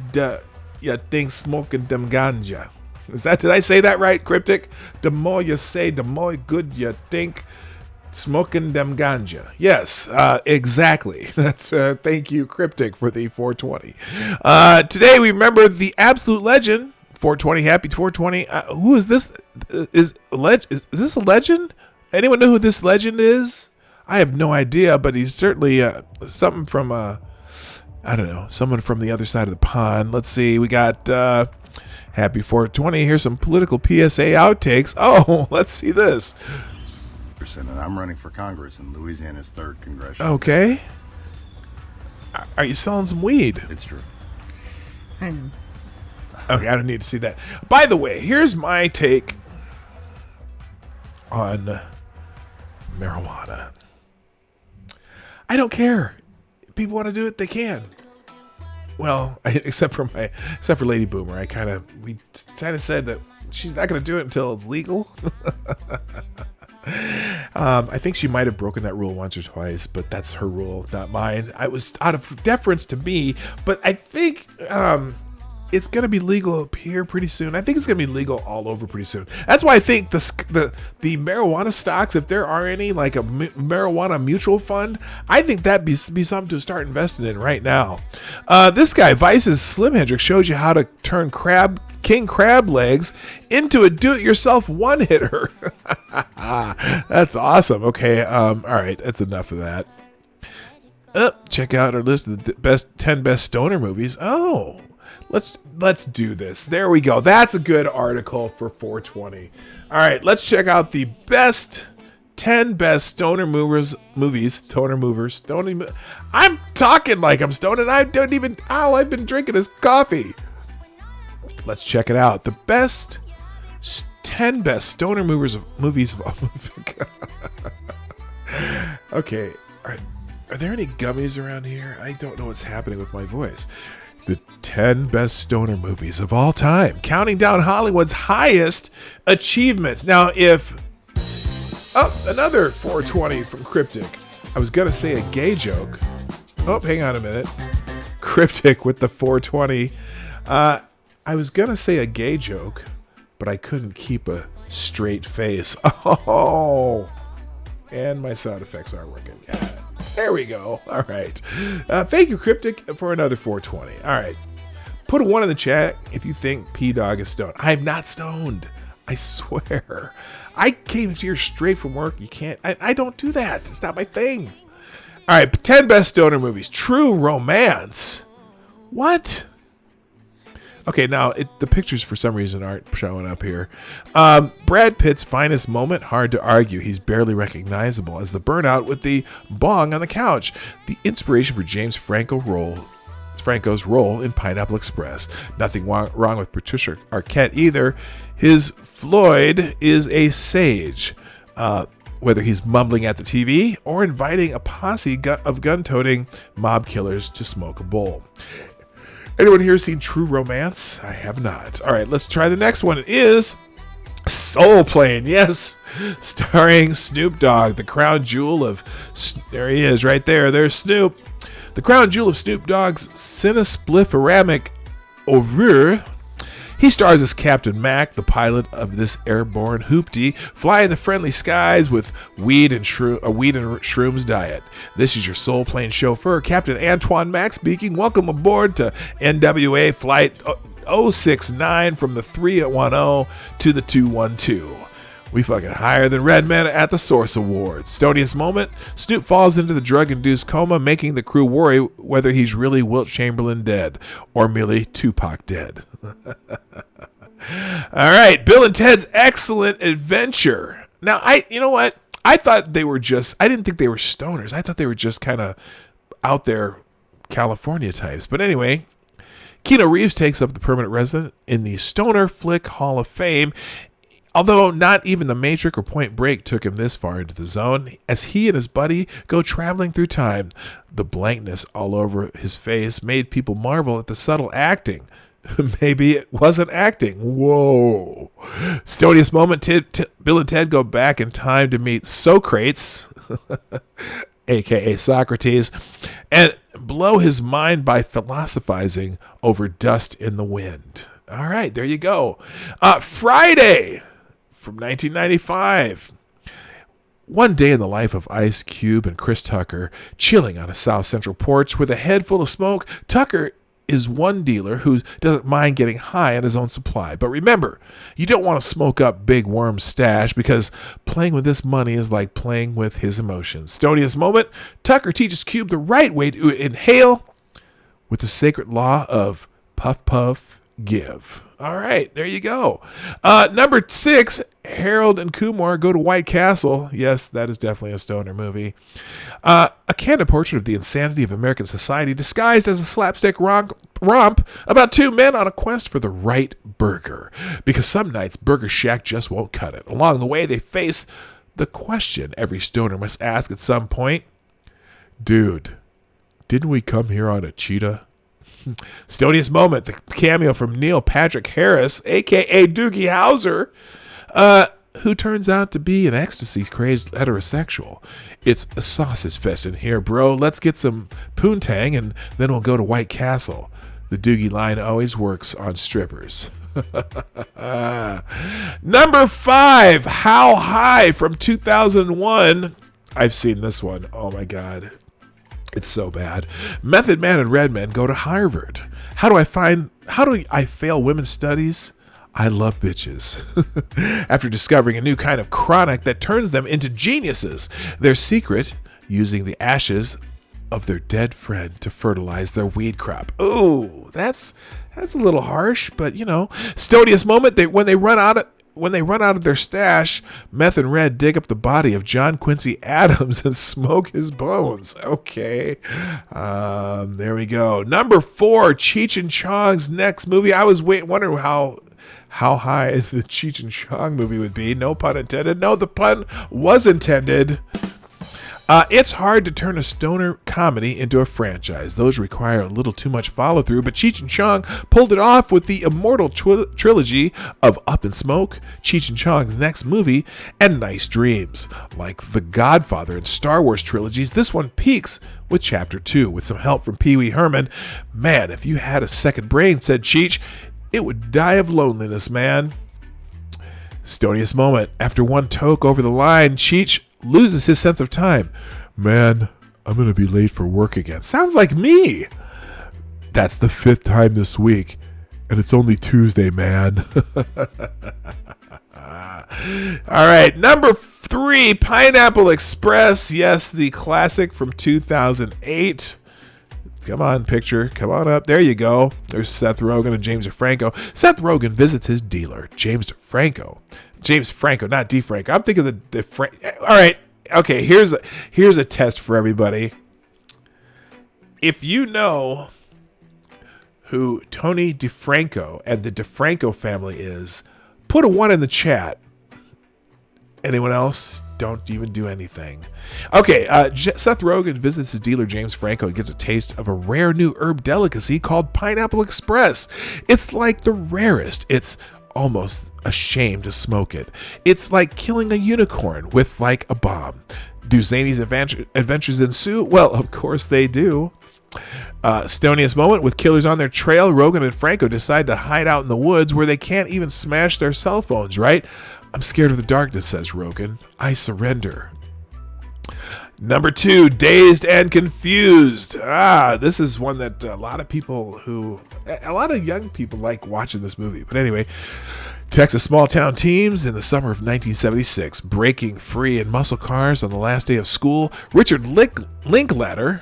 you think smoking them ganja. Did I say that right, Cryptic? The more you say, the more good you think smoking them ganja. Yes, exactly. That's thank you, Cryptic, for the 420. Today we remember the absolute legend. 420, happy 420. Who is this? Is this a legend? Anyone know who this legend is? I have no idea, but he's certainly something from, I don't know, someone from the other side of the pond. Let's see. We got happy 420. Here's some political PSA outtakes. Oh, let's see this. And I'm running for Congress in Louisiana's 3rd Congressional. Okay. Are you selling some weed? It's true. Okay, I don't need to see that. By the way, here's my take on marijuana. I don't care. If people want to do it, they can. Well, except for Lady Boomer. We kind of said that she's not going to do it until it's legal. I think she might have broken that rule once or twice, but that's her rule, not mine. I was out of deference to me, but I think it's going to be legal up here pretty soon. I think it's going to be legal all over pretty soon. That's why I think the marijuana stocks, if there are any, like a marijuana mutual fund, I think that'd be something to start investing in right now. This guy, Vice's Slim Hendrix, shows you how to turn king crab legs into a do-it-yourself one-hitter. That's awesome. Okay, all right, that's enough of that. Check out our list of the 10 best stoner movies. Oh, let's do this. There we go. That's a good article for 420. All right, let's check out the 10 best stoner movies. I'm talking like I'm stoned, and I don't even. All I've been drinking is coffee. Let's check it out. The 10 best stoner movies of all. Okay, are there any gummies around here? I don't know what's happening with my voice. The 10 best stoner movies of all time, counting down Hollywood's highest achievements. Now, another 420 from Cryptic. I was gonna say a gay joke. Oh, hang on a minute. Cryptic with the 420. I was gonna say a gay joke, but I couldn't keep a straight face. Oh, and my sound effects aren't working. Yeah. There we go. All right. Thank you, Cryptic, for another 420. All right. Put a 1 in the chat if you think P-Dog is stoned. I'm not stoned. I swear. I came here straight from work. You can't. I don't do that. It's not my thing. All right. 10 best stoner movies. True Romance. What? Okay, now the pictures for some reason aren't showing up here. Brad Pitt's finest moment, hard to argue. He's barely recognizable as the burnout with the bong on the couch. The inspiration for James Franco's role in Pineapple Express. Nothing wrong with Patricia Arquette either. His Floyd is a sage. Whether he's mumbling at the TV or inviting a posse of gun-toting mob killers to smoke a bowl. Anyone here seen True Romance? I have not. All right, let's try the next one. It is Soul Plane. Yes, starring Snoop Dogg, the crown jewel of. There he is, right there. There's Snoop. The crown jewel of Snoop Dogg's cinespliforamic oeuvre. He stars as Captain Mac, the pilot of this airborne hoopty, flying the friendly skies with weed and shrooms diet. This is your Soul Plane chauffeur, Captain Antoine Mac speaking. Welcome aboard to NWA Flight 069 from the 310 to the 212. We fucking higher than Redman at the Source Awards. Stoniest moment, Snoop falls into the drug-induced coma, making the crew worry whether he's really Wilt Chamberlain dead or merely Tupac dead. All right, Bill and Ted's Excellent Adventure. Now, you know what? I thought they were I didn't think they were stoners. I thought they were just kind of out there California types. But anyway, Keanu Reeves takes up the permanent resident in the Stoner Flick Hall of Fame. Although not even The Matrix or Point Break took him this far into the zone, as he and his buddy go traveling through time, the blankness all over his face made people marvel at the subtle acting. Maybe it wasn't acting. Whoa. Stoniest moment, Bill and Ted go back in time to meet Socrates, a.k.a. Socrates, and blow his mind by philosophizing over dust in the wind. All right, there you go. Friday from 1995. One day in the life of Ice Cube and Chris Tucker, chilling on a South Central porch with a head full of smoke. Tucker is one dealer who doesn't mind getting high on his own supply. But remember, you don't want to smoke up Big Worm's stash because playing with this money is like playing with his emotions. Stoniest moment, Tucker teaches Cube the right way to inhale with the sacred law of puff, puff, give. All right, there you go. Number 6, Harold and Kumar go to White Castle. Yes, that is definitely a stoner movie. A candid portrait of the insanity of American society disguised as a slapstick romp about two men on a quest for the right burger. Because some nights, Burger Shack just won't cut it. Along the way, they face the question every stoner must ask at some point. Dude, didn't we come here on a cheetah? Stoniest moment, the cameo from Neil Patrick Harris, a.k.a. Doogie Howser, who turns out to be an ecstasy-crazed heterosexual. It's a sausage fest in here, bro. Let's get some poontang, and then we'll go to White Castle. The Doogie line always works on strippers. Number 5, How High from 2001. I've seen this one. Oh, my God. It's so bad. Method Man and Redman go to Harvard. How do I fail women's studies? I love bitches. After discovering a new kind of chronic that turns them into geniuses. Their secret, using the ashes of their dead friend to fertilize their weed crop. Ooh, that's a little harsh, but you know. Stoniest moment, when they run out of their stash, Meth and Red dig up the body of John Quincy Adams and smoke his bones. Okay. There we go. Number 4, Cheech and Chong's next movie. I was wondering how high the Cheech and Chong movie would be. No pun intended. No, the pun was intended. It's hard to turn a stoner comedy into a franchise. Those require a little too much follow-through, but Cheech and Chong pulled it off with the immortal trilogy of Up in Smoke, Cheech and Chong's next movie, and Nice Dreams. Like The Godfather and Star Wars trilogies, this one peaks with Chapter 2, with some help from Pee Wee Herman. Man, if you had a second brain, said Cheech, it would die of loneliness, man. Stoniest moment. After one toke over the line, Cheech loses his sense of time. Man, I'm going to be late for work again. Sounds like me. That's the 5th time this week, and it's only Tuesday, man. All right, number 3, Pineapple Express. Yes, the classic from 2008. Come on, picture. Come on up. There you go. There's Seth Rogen and James DeFranco. Seth Rogen visits his dealer, James DeFranco. James Franco, not DeFranco. I'm thinking all right. Okay, here's a test for everybody. If you know who Tony DeFranco and the DeFranco family is, put a 1 in the chat. Anyone else? Don't even do anything. Okay, Seth Rogen visits his dealer James Franco and gets a taste of a rare new herb delicacy called Pineapple Express. It's like the rarest. It's almost ashamed to smoke it. It's like killing a unicorn with like a bomb. Do Zany's adventures ensue? Well, of course they do. Stoniest moment, with killers on their trail, Rogen and Franco decide to hide out in the woods where they can't even smash their cell phones, right? I'm scared of the darkness, says Rogen. I surrender. Number 2, Dazed and Confused. This is one that a lot of young people like watching this movie. But anyway, Texas small town teens in the summer of 1976, breaking free in muscle cars on the last day of school. Richard Linklater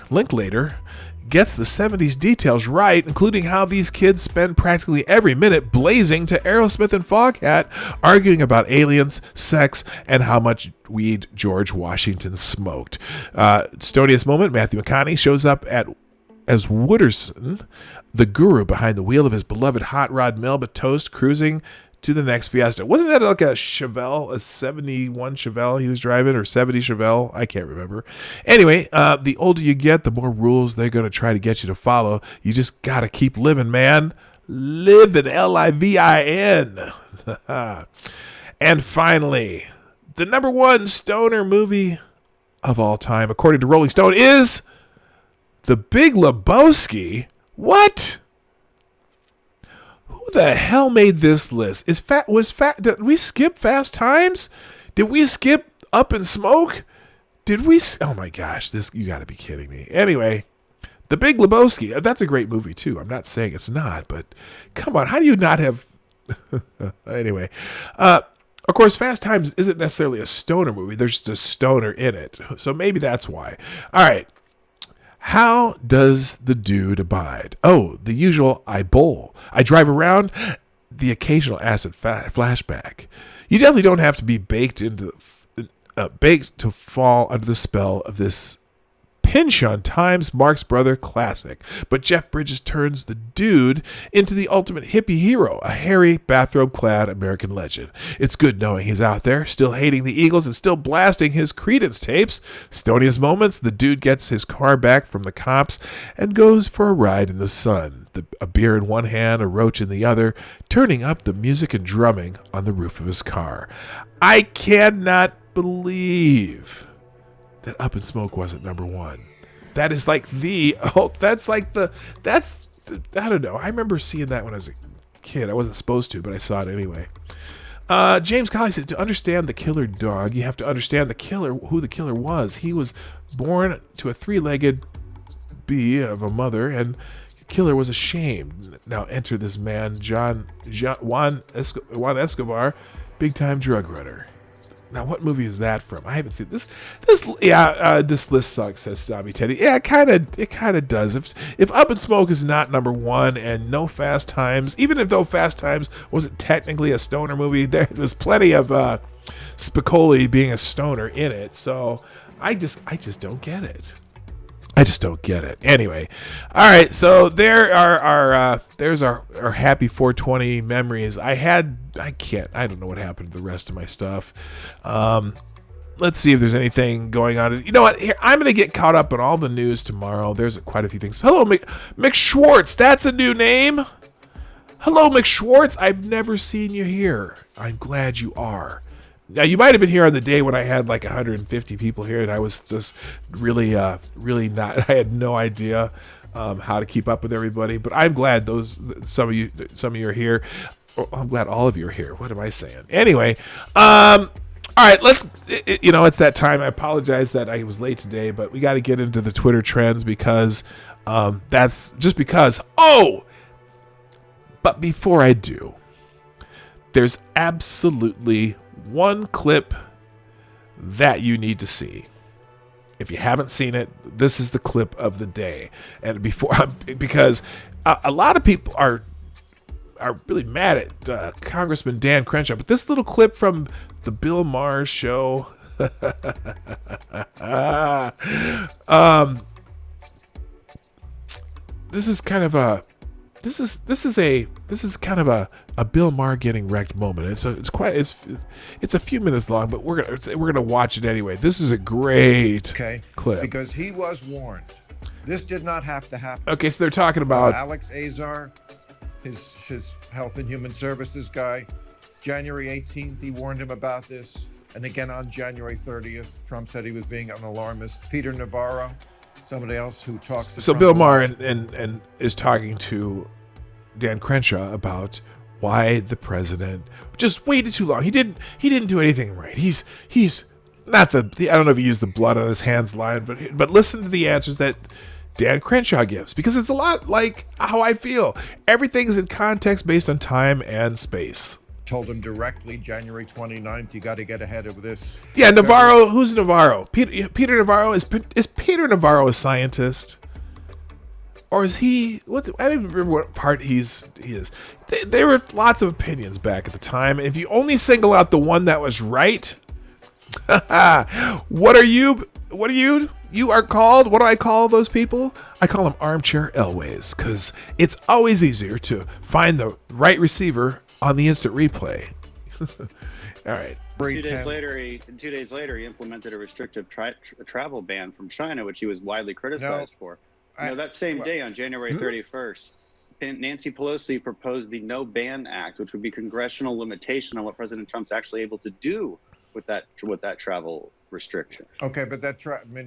gets the 70s details right, including how these kids spend practically every minute blazing to Aerosmith and Foghat, arguing about aliens, sex, and how much weed George Washington smoked. Stoniest moment, Matthew McConaughey shows up as Wooderson, the guru behind the wheel of his beloved Hot Rod Melba Toast, cruising to the next Fiesta. Wasn't that like a Chevelle, a 71 Chevelle he was driving, or 70 Chevelle? I can't remember. Anyway, the older you get, the more rules they're going to try to get you to follow. You just got to keep living, man. Living, Livin. And finally, the number one stoner movie of all time, according to Rolling Stone, is The Big Lebowski. What? Who the hell made this list? Did we skip Fast Times? Did we skip Up in Smoke? Oh my gosh, you got to be kidding me. Anyway, The Big Lebowski. That's a great movie too. I'm not saying it's not, but come on, how do you not have? Anyway, of course, Fast Times isn't necessarily a stoner movie. There's just a stoner in it, so maybe that's why. All right. How does the dude abide? Oh, the usual I bowl. I drive around, the occasional acid flashback. You definitely don't have to be baked to fall under the spell of this pinch on Times Marx Brother classic. But Jeff Bridges turns the dude into the ultimate hippie hero, a hairy, bathrobe-clad American legend. It's good knowing he's out there, still hating the Eagles and still blasting his Creedence tapes. Stoniest moments, the dude gets his car back from the cops and goes for a ride in the sun. A beer in one hand, a roach in the other, turning up the music and drumming on the roof of his car. I cannot believe that Up in Smoke wasn't number one. That is like I don't know. I remember seeing that when I was a kid. I wasn't supposed to, but I saw it anyway. James Colley says, to understand the killer dog, you have to understand who the killer was. He was born to a three-legged bee of a mother, and the killer was ashamed. Now enter this man, Juan Escobar, big-time drug runner. Now, what movie is that from? I haven't seen this. This list sucks, says Stabby Teddy. Yeah, it kind of does. If Up in Smoke is not number one and no Fast Times, even though Fast Times wasn't technically a stoner movie, there was plenty of Spicoli being a stoner in it. So I just don't get it. I just don't get it. Anyway, all right. So there's our happy 420 memories. I don't know what happened to the rest of my stuff. Let's see if there's anything going on. You know what? Here, I'm going to get caught up on all the news tomorrow. There's quite a few things. Hello, Mick Schwartz. That's a new name. Hello, Mick Schwartz. I've never seen you here. I'm glad you are. Now, you might have been here on the day when I had like 150 people here, and I was just really not. I had no idea how to keep up with everybody. But I'm glad some of you are here. I'm glad all of you are here. What am I saying? Anyway, all right. It's that time. I apologize that I was late today, but we got to get into the Twitter trends because that's just because. Oh, but before I do, there's absolutely one clip that you need to see. If you haven't seen it, this is the clip of the day. And because a lot of people are really mad at Congressman Dan Crenshaw, but this little clip from the Bill Maher show, this is kind of a a Bill Maher getting wrecked moment. It's a few minutes long, but we're gonna watch it anyway. This is a great clip because he was warned. This did not have to happen. Okay, so they're talking about Alex Azar, his Health and Human Services guy. January 18th, he warned him about this, and again on January 30th, Trump said he was being an alarmist. Peter Navarro, somebody else who talks to so Trump Bill Maher and is talking to Dan Crenshaw about why the president just waited too long. He didn't do anything right. He's not I don't know if he used the blood on his hands line, but listen to the answers that Dan Crenshaw gives, because it's a lot like how I feel. Everything's in context based on time and space. Told him directly January 29th, you got to get ahead of this. Yeah, Navarro. Who's Navarro? Peter Navarro. Is Peter Navarro a scientist? Or is he? I don't even remember what part he is. There were lots of opinions back at the time. And if you only single out the one that was right, what are you? You are called. What do I call those people? I call them armchair Elways, because it's always easier to find the right receiver on the instant replay. All right. February 2 days 10th. later, 2 days later, he implemented a restrictive travel ban from China, which he was widely criticized for. That same day, on January 31st, Nancy Pelosi proposed the No Ban Act, which would be congressional limitation on what President Trump's actually able to do with that travel restriction. Okay, but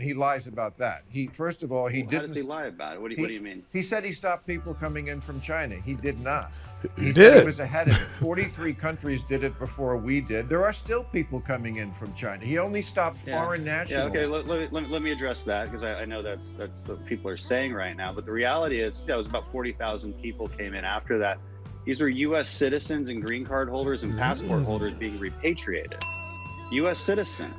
he lies about that. First of all, he How didn't. does he lie about it? What do you mean? He said he stopped people coming in from China. He did not. He said did. he was ahead of it. 43 countries did it before we did. There are still people coming in from China. He only stopped foreign nationals. Yeah, okay, let me address that, because I know that's what people are saying right now. But the reality is, it was about 40,000 people came in after that. These were U.S. citizens and green card holders and passport holders being repatriated. U.S. citizens.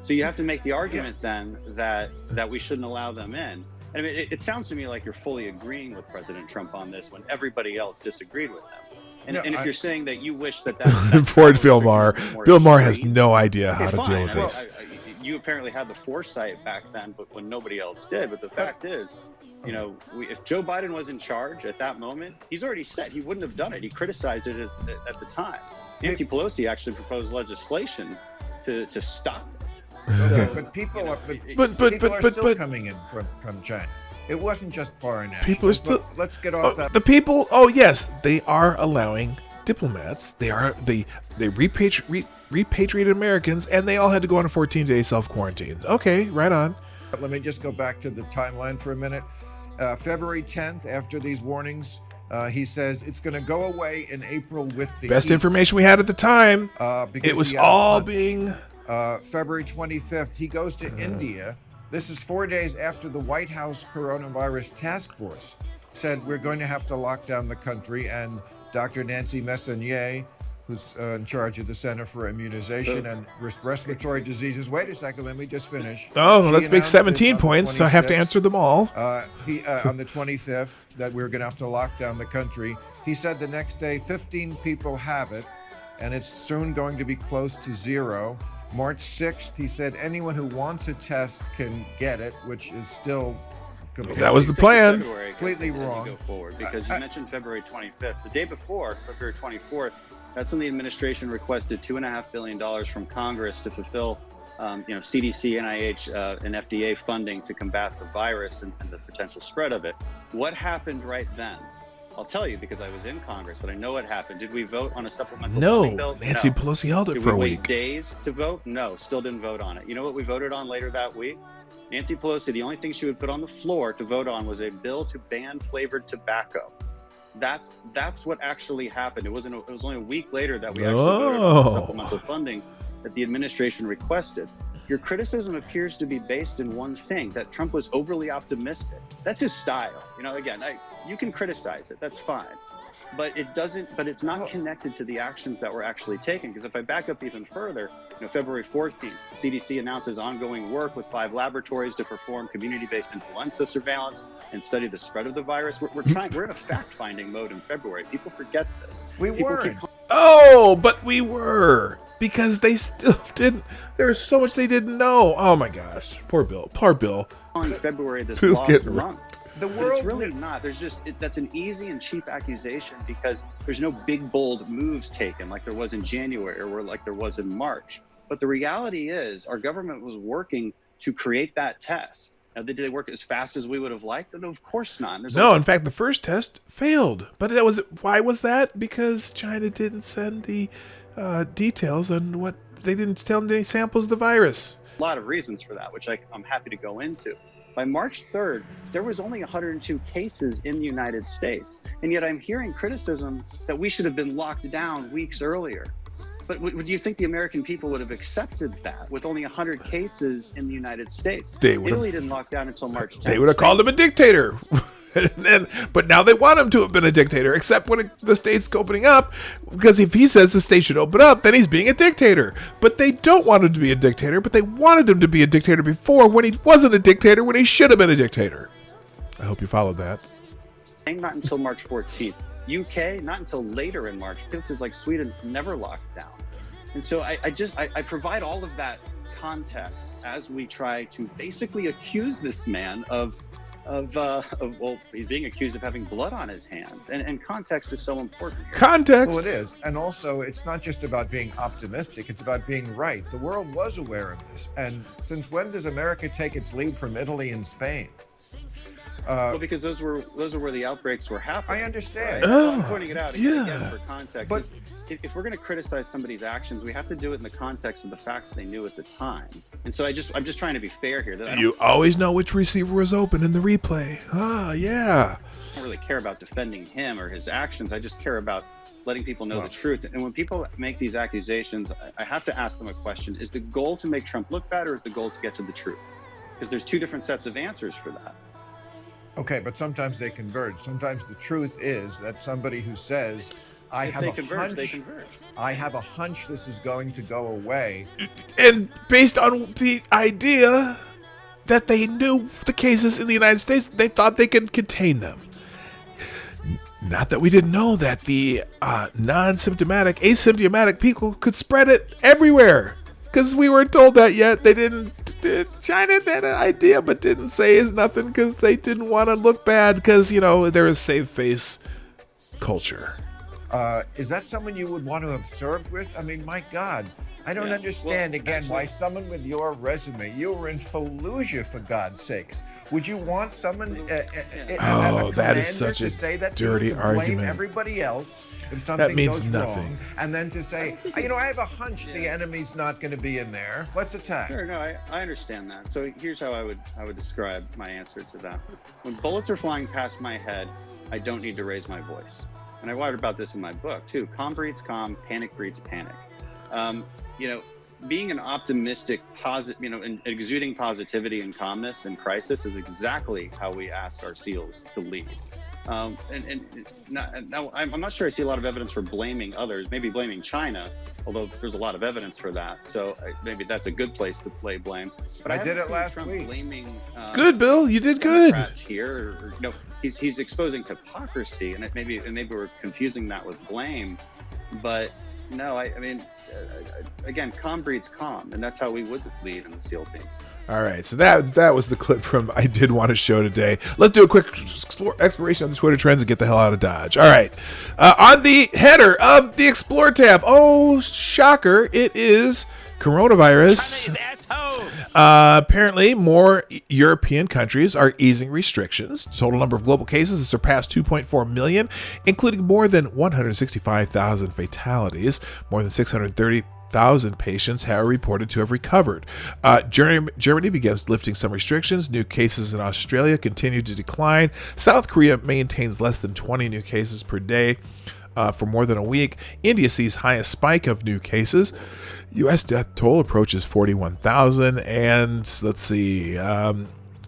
So you have to make the argument then that we shouldn't allow them in. I mean, it sounds to me like you're fully agreeing with President Trump on this when everybody else disagreed with him. And if you're saying that you wish that Poor Bill Maher. Bill Maher has extreme, no idea how okay, to deal with fine. this. You apparently had the foresight back then, but when nobody else did. But the fact is, if Joe Biden was in charge at that moment, he's already said he wouldn't have done it. He criticized it at the time. Nancy Pelosi actually proposed legislation to stop it. Okay, but people are still coming in from China. It wasn't just foreign nationals. People are still. Let's get off that. The people. Oh yes, they are allowing diplomats. They repatriated Americans, and they all had to go on a 14-day self-quarantine. Okay, right on. Let me just go back to the timeline for a minute. February 10th, after these warnings, he says it's going to go away in April with the Best heat. information we had at the time. Because It was he had all a- being. February 25th, he goes to India. This is 4 days after the White House Coronavirus Task Force said we're going to have to lock down the country, and Dr. Nancy Messonnier, who's in charge of the Center for Immunization and Respiratory Diseases. Wait a second, let me just finish. Oh, She let's make announced 17 this on the points, so I have to 26th. answer them all. He on the 25th that we're going to have to lock down the country. He said the next day 15 people have it, and it's soon going to be close to zero. March 6th, he said anyone who wants a test can get it, which is still completely, That was the plan. completely As you wrong. go forward, because you mentioned February 25th. The day before, February 24th, that's when the administration requested $2.5 billion from Congress to fulfill, CDC, NIH, and FDA funding to combat the virus and the potential spread of it. What happened right then? I'll tell you, because I was in Congress, but I know what happened. Did we vote on a supplemental funding bill? Nancy No. Pelosi held it Did for we a wait week. days to vote? No, still didn't vote on it. You know what we voted on later that week? Nancy Pelosi, the only thing she would put on the floor to vote on was a bill to ban flavored tobacco. That's what actually happened. It was only a week later that we actually voted on the supplemental funding that the administration requested. Your criticism appears to be based in one thing, that Trump was overly optimistic. That's his style. Again, you can criticize it. That's fine. But it's not connected to the actions that were actually taken. Because if I back up even further, February 14th, the CDC announces ongoing work with 5 laboratories to perform community-based influenza surveillance and study the spread of the virus. We're in a fact-finding mode in February. People forget this. We weren't. Oh, but we were. Because they still didn't. There was so much they didn't know. Oh my gosh. Poor Bill. Poor Bill. In February, this Who's lost getting month. The But world it's really not. That's an easy and cheap accusation because there's no big, bold moves taken like there was in January or like there was in March. But the reality is our government was working to create that test. Now, did they work as fast as we would have liked? No, of course not. No, in fact, the first test failed. But why was that? Because China didn't send the details on what they didn't tell them any samples of the virus. A lot of reasons for that, which I'm happy to go into. By March 3rd, there was only 102 cases in the United States. And yet I'm hearing criticism that we should have been locked down weeks earlier. But would you think the American people would have accepted that with only 100 cases in the United States? Italy didn't lock down until March 10th. They would have called him a dictator. But now they want him to have been a dictator, except when the state's opening up, because if he says the state should open up, then he's being a dictator. But they don't want him to be a dictator, but they wanted him to be a dictator before, when he wasn't a dictator, when he should have been a dictator. I hope you followed that. Not until March 14th. UK, not until later in March. Places like Sweden never locked down. And so I provide all of that context as we try to basically accuse this man of well, he's being accused of having blood on his hands, and context is so important here. Context. Well, it is. And also, it's not just about being optimistic, it's about being right. The world was aware of this. And since when does America take its lead from Italy and Spain? Well, because those were where the outbreaks were happening. I understand. Right? Oh, I'm pointing it out yeah. again for context. But- if we're going to criticize somebody's actions, we have to do it in the context of the facts they knew at the time. And so I'm just trying to be fair here. That I You always know which receiver was open in the replay. Ah, yeah. don't really care about defending him or his actions. I just care about letting people know the truth. And when people make these accusations, I have to ask them a question. Is the goal to make Trump look bad, or is the goal to get to the truth? Because there's two different sets of answers for that. Okay, but sometimes they converge. Sometimes the truth is that somebody who says, I If have they a converge, hunch, they converge. I have a hunch this is going to go away. And based on the idea that they knew the cases in the United States, they thought they could contain them. Not that we didn't know that the non-symptomatic, asymptomatic people could spread it everywhere. Because we weren't told that yet. They didn't. China had an idea, but didn't say is nothing because they didn't want to look bad. Because there is save face culture. Is that someone you would want to have served with? I mean, my God, I don't Yeah, understand well, again why actually- someone with your resume, you were in Fallujah for God's sakes. Would you want someone, Oh, that is commander such a to say that dirty to blame argument. everybody else if something means goes nothing. wrong, and then to say, I have a hunch the enemy's not going to be in there. Let's attack. Sure, no, I understand that. So here's how I would describe my answer to that. When bullets are flying past my head, I don't need to raise my voice. And I write about this in my book too. Calm breeds calm, panic breeds panic. Being an optimistic, and exuding positivity and calmness in crisis is exactly how we ask our SEALs to lead. Now, I'm not sure I see a lot of evidence for blaming others, maybe blaming China, although there's a lot of evidence for that. So maybe that's a good place to play blame. But I haven't did it seen last Trump week. Blaming, Good, Bill. You did good. Democrats here, he's exposing hypocrisy, and maybe we're confusing that with blame. But no, I mean, again, calm breeds calm, and that's how we would lead in the SEAL teams. All right, so that was the clip from I Did Want to Show today. Let's do a quick exploration of the Twitter trends and get the hell out of Dodge. All right, on the header of the Explore tab, oh, shocker, it is coronavirus. China is asshole. Apparently, more European countries are easing restrictions. Total number of global cases has surpassed 2.4 million, including more than 165,000 fatalities. More than 630,000 patients have reported to have recovered. Germany begins lifting some restrictions. New cases in Australia continue to decline. South Korea maintains less than 20 new cases per day for more than a week. India sees highest spike of new cases. U.S. death toll approaches 41,000. And let's see,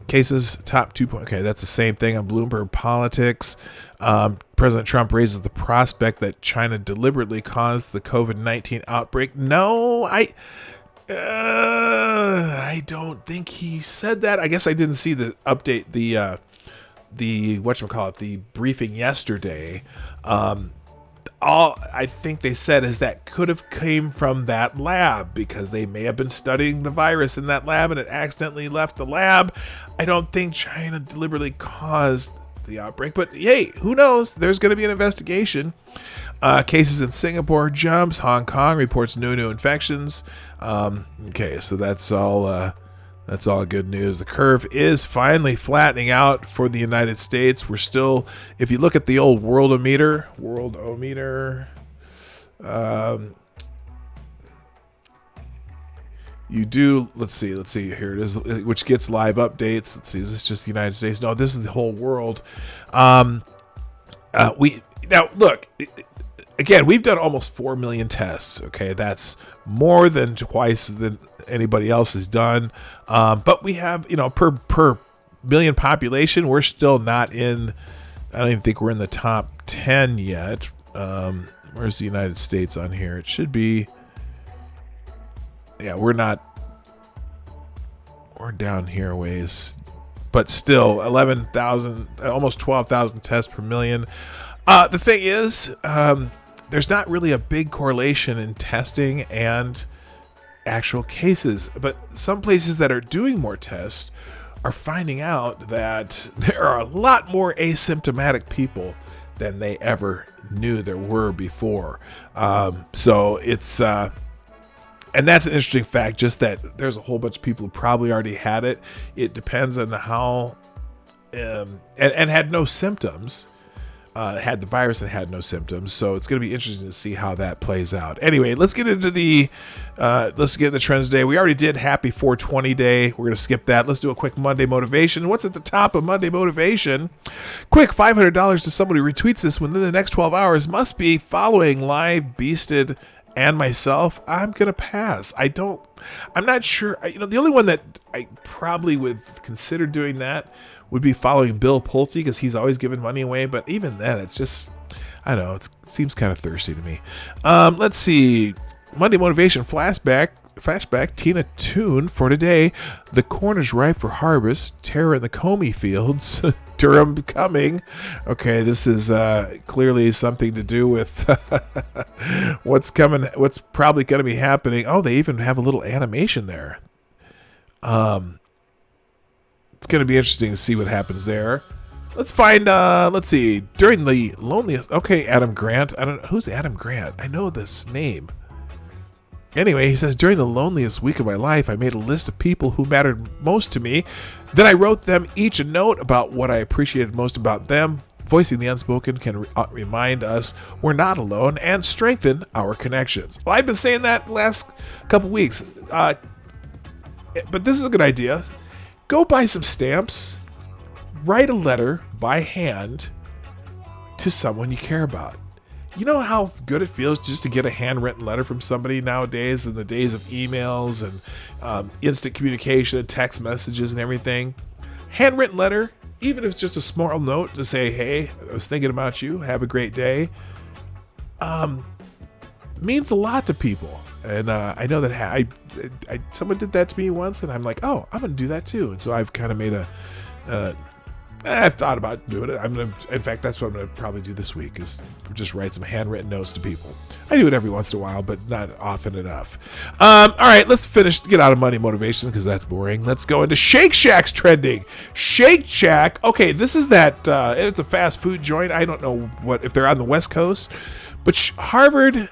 cases top 2. Okay, that's the same thing on Bloomberg Politics. President Trump raises the prospect that China deliberately caused the COVID-19 outbreak. No, I don't think he said that. I guess I didn't see the update, the whatchamacallit, the briefing yesterday. All I think they said is that could have came from that lab because they may have been studying the virus in that lab and it accidentally left the lab. I don't think China deliberately caused the outbreak, but hey, who knows? There's going to be an investigation. Cases in Singapore jumps. Hong Kong reports no new infections. Okay, so that's all good news. The curve is finally flattening out for the United States. We're still, if you look at the old worldometer, you do, let's see, here it is, which gets live updates. Let's see, is this just the United States? No, this is the whole world. Now look, again, we've done almost 4 million tests. Okay, that's more than twice than anybody else has done. But we have, per million population, we're still not in, I don't even think we're in the top 10 yet. Where's the United States on here? It should be, yeah, we're down here a ways, but still 11,000, almost 12,000 tests per million. The thing is, there's not really a big correlation in testing and actual cases, but some places that are doing more tests are finding out that there are a lot more asymptomatic people than they ever knew there were before. So it's and that's an interesting fact, just that there's a whole bunch of people who probably already had it. It depends on how and had no symptoms. Had the virus and had no symptoms, so it's going to be interesting to see how that plays out. Anyway, let's get into the trends today. We already did Happy 420 Day. We're going to skip that. Let's do a quick Monday motivation. What's at the top of Monday motivation? Quick $500 to somebody who retweets this within the next 12 hours. Must be following Live, Beasted, and myself. I'm going to pass. I'm not sure. The only one that I probably would consider doing that would be following Bill Pulte, because he's always giving money away. But even then, it's just, I don't know, it seems kind of thirsty to me. Let's see. Monday motivation flashback. Tina Toon for today. The corn is ripe for harvest. Terror in the Comey fields. Durham coming. Okay, this is clearly something to do with what's coming. What's probably going to be happening. Oh, they even have a little animation there. It's going to be interesting to see what happens there. Let's find, let's see, during the loneliest, okay, Adam Grant. I don't know, who's Adam Grant? I know this name. Anyway, he says, during the loneliest week of my life, I made a list of people who mattered most to me. Then I wrote them each a note about what I appreciated most about them. Voicing the unspoken can remind us we're not alone and strengthen our connections. Well, I've been saying that the last couple weeks, but this is a good idea. Go buy some stamps, write a letter by hand to someone you care about. You know how good it feels just to get a handwritten letter from somebody nowadays, in the days of emails and instant communication and text messages and everything? Handwritten letter, even if it's just a small note to say, hey, I was thinking about you, have a great day, means a lot to people. And I know that someone did that to me once, and I'm like, oh, I'm going to do that too. And so I've kind of made I've thought about doing it. In fact, that's what I'm going to probably do this week, is just write some handwritten notes to people. I do it every once in a while, but not often enough. All right, let's get out of money motivation, because that's boring. Let's go into Shake Shack's trending. Shake Shack. Okay, this is that, it's a fast food joint. I don't know if they're on the West Coast, but Harvard.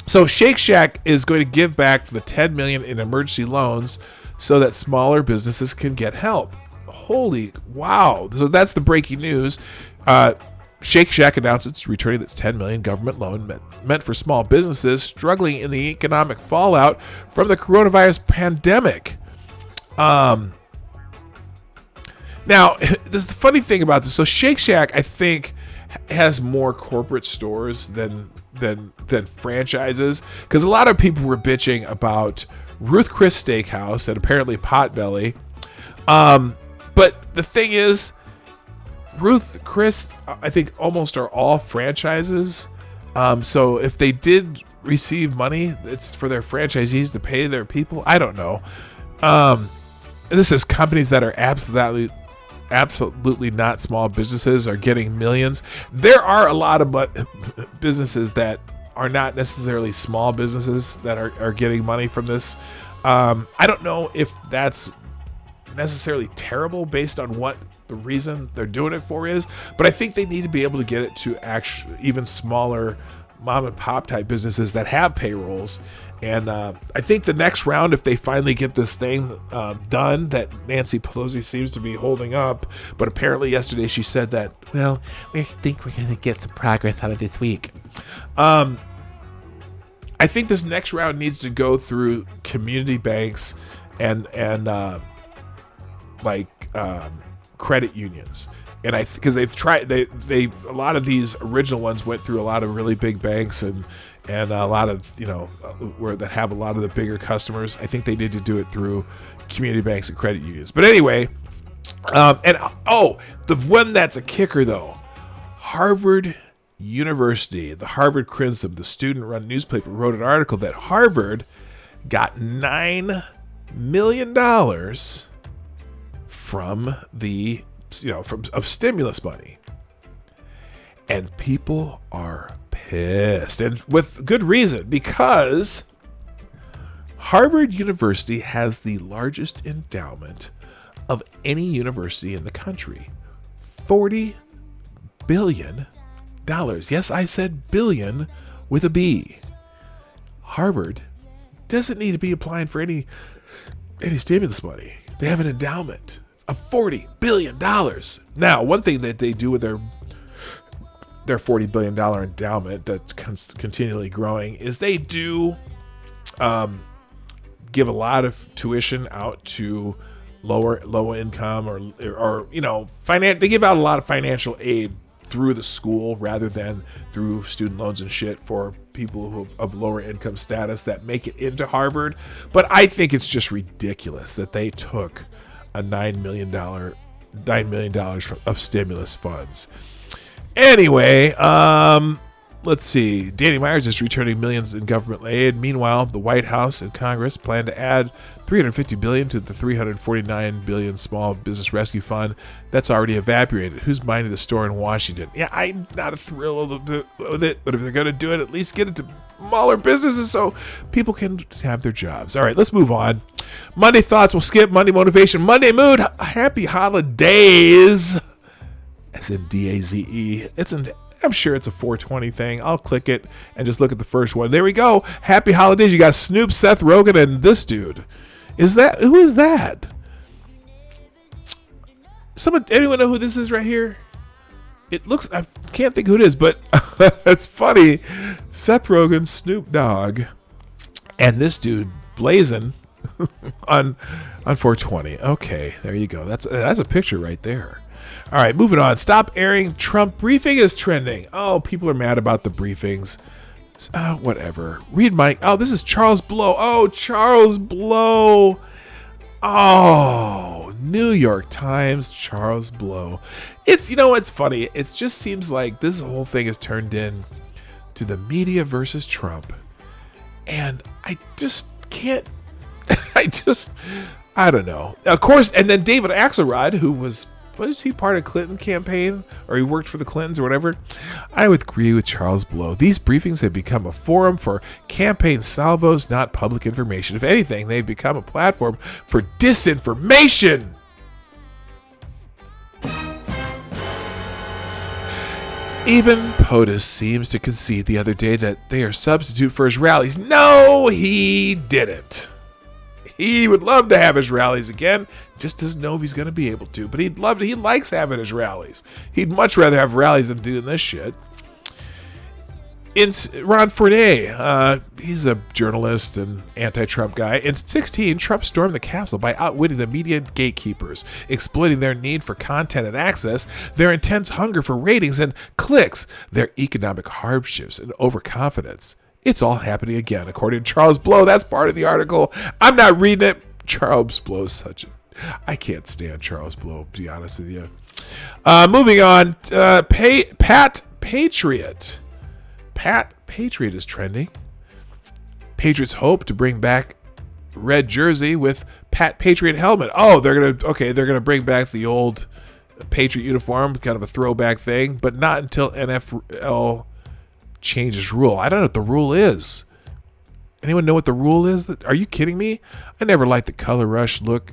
So Shake Shack is going to give back the $10 million in emergency loans so that smaller businesses can get help. Holy wow. So that's the breaking news. Shake Shack announced it's returning its $10 million government loan meant for small businesses struggling in the economic fallout from the coronavirus pandemic. Now, this is the funny thing about this. So Shake Shack, I think, has more corporate stores than franchises, because a lot of people were bitching about Ruth Chris Steakhouse and apparently Potbelly. But the thing is, Ruth Chris, I think, almost are all franchises. So if they did receive money, it's for their franchisees to pay their people. I don't know. This is companies that are absolutely not small businesses are getting millions. There are a lot of businesses that are not necessarily small businesses that are getting money from this. I don't know if that's necessarily terrible based on what the reason they're doing it for is, but I think they need to be able to get it to actually even smaller mom and pop type businesses that have payrolls. And I think the next round, if they finally get this thing done that Nancy Pelosi seems to be holding up, but apparently yesterday she said that, well, we think we're going to get some progress out of this week. I think this next round needs to go through community banks and credit unions. And because they've tried, a lot of these original ones went through a lot of really big banks and a lot of, that have a lot of the bigger customers. I think they need to do it through community banks and credit unions. But anyway, the one that's a kicker though, Harvard University, the Harvard Crimson, the student-run newspaper, wrote an article that Harvard got $9 million from the of stimulus money, and people are pissed, and with good reason, because Harvard University has the largest endowment of any university in the country. $40 billion. Yes, I said billion with a B. Harvard doesn't need to be applying for any stimulus money. They have an endowment of $40 billion. Now, one thing that they do with their $40 billion endowment that's continually growing is they do give a lot of tuition out to low income or they give out a lot of financial aid through the school rather than through student loans and shit for people who of lower income status that make it into Harvard. But I think it's just ridiculous that they took a $9 million of stimulus funds. Anyway, let's see. Danny Myers is returning millions in government aid. Meanwhile, the White House and Congress plan to add $350 billion to the $349 billion Small Business Rescue Fund that's already evaporated. Who's minding the store in Washington? Yeah, I'm not thrilled with it, but if they're going to do it, at least get it to smaller businesses so people can have their jobs. All right, let's move on. Monday thoughts. We'll skip Monday motivation. Monday mood. Happy holidays. As in D-A-Z-E. I'm sure it's a 420 thing. I'll click it and just look at the first one. There we go. Happy holidays. You got Snoop, Seth Rogen, and this dude. Who is that? Anyone know who this is right here? It looks, I can't think who it is, but it's funny. Seth Rogen, Snoop Dogg, and this dude blazing on 420. Okay, there you go. That's a picture right there. All right, moving on. Stop airing Trump briefing is trending. Oh, people are mad about the briefings. Whatever. Read Mike. Oh, this is Charles Blow. Oh, Charles Blow. Oh, New York Times, Charles Blow. It's funny. It just seems like this whole thing has turned in to the media versus Trump. And I just can't, I don't know. Of course, and then David Axelrod, who was he part of Clinton campaign, or he worked for the Clintons or whatever? I would agree with Charles Blow. These briefings have become a forum for campaign salvos, not public information. If anything, they've become a platform for disinformation. Even POTUS seems to concede the other day that they are substitute for his rallies. No, he didn't. He would love to have his rallies again. Just doesn't know if he's going to be able to. But he'd love to. He likes having his rallies. He'd much rather have rallies than doing this shit. Ron Fournier, he's a journalist and anti-Trump guy. In 2016, Trump stormed the castle by outwitting the media gatekeepers, exploiting their need for content and access, their intense hunger for ratings and clicks, their economic hardships and overconfidence. It's all happening again, according to Charles Blow. That's part of the article. I'm not reading it. Charles Blow's I can't stand Charles Blow, to be honest with you. Moving on. Pat Patriot. Pat Patriot is trending. Patriots hope to bring back red jersey with Pat Patriot helmet. Oh, they're gonna bring back the old Patriot uniform, kind of a throwback thing, but not until NFL changes rule. I don't know what the rule is. Anyone know what the rule is? Are you kidding me? I never liked the color rush look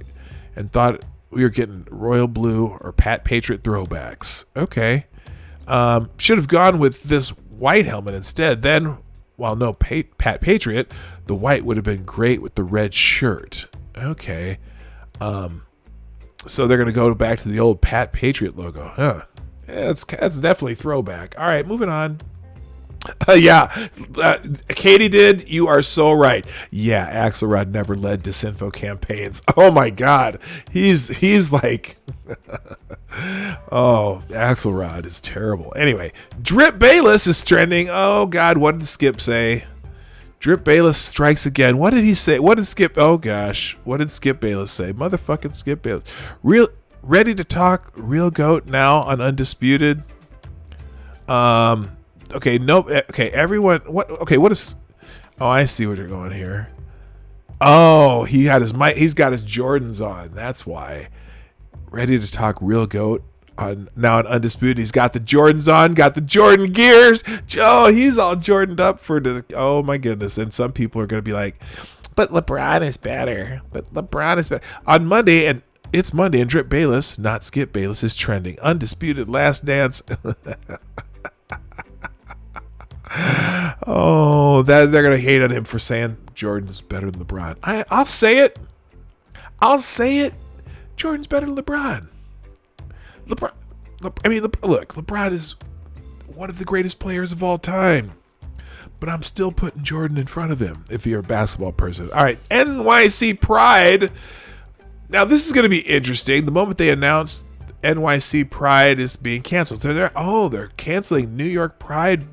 and thought we were getting royal blue or Pat Patriot throwbacks. Okay. Should have gone with this white helmet instead. Then, while no Pat Patriot, the white would have been great with the red shirt. Okay. So they're going to go back to the old Pat Patriot logo. Huh. Yeah, that's definitely throwback. All right, moving on. Katie did. You are so right. Yeah, Axelrod never led disinfo campaigns. Oh my God, he's like, oh, Axelrod is terrible. Anyway, Drip Bayless is trending. Oh God, what did Skip say? Drip Bayless strikes again. What did he say? What did Skip? Oh gosh, what did Skip Bayless say? Motherfucking Skip Bayless. Ready to talk real goat now on Undisputed. Okay, no. Okay, everyone. What? Okay, what is? Oh, I see what you're going here. Oh, he had his mic. He's got his Jordans on. That's why. Ready to talk real goat on Undisputed. He's got the Jordans on. Got the Jordan gears. Oh, he's all Jordaned up for the. Oh my goodness! And some people are going to be like, "But LeBron is better. But LeBron is better." On Monday, and It's Monday and Drip Bayless, not Skip Bayless, is trending. Undisputed Last Dance. Oh, that they're gonna hate on him for saying Jordan's better than LeBron. I'll say it. I'll say it. Jordan's better than LeBron. Look, LeBron is one of the greatest players of all time. But I'm still putting Jordan in front of him if you're a basketball person. All right, NYC Pride. Now, this is going to be interesting. The moment they announced NYC Pride is being canceled. So they're canceling New York Pride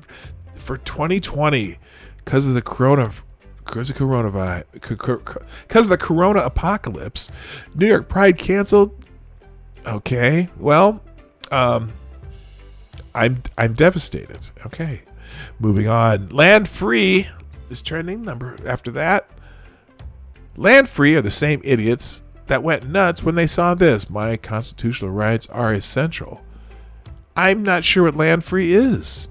for 2020 because of the corona apocalypse. New York Pride canceled. Okay, well, I'm devastated. Okay, moving on. Land Free is trending. Number after that. Land Free are the same idiots that went nuts when they saw this. My constitutional rights are essential. I'm not sure what Land Free is.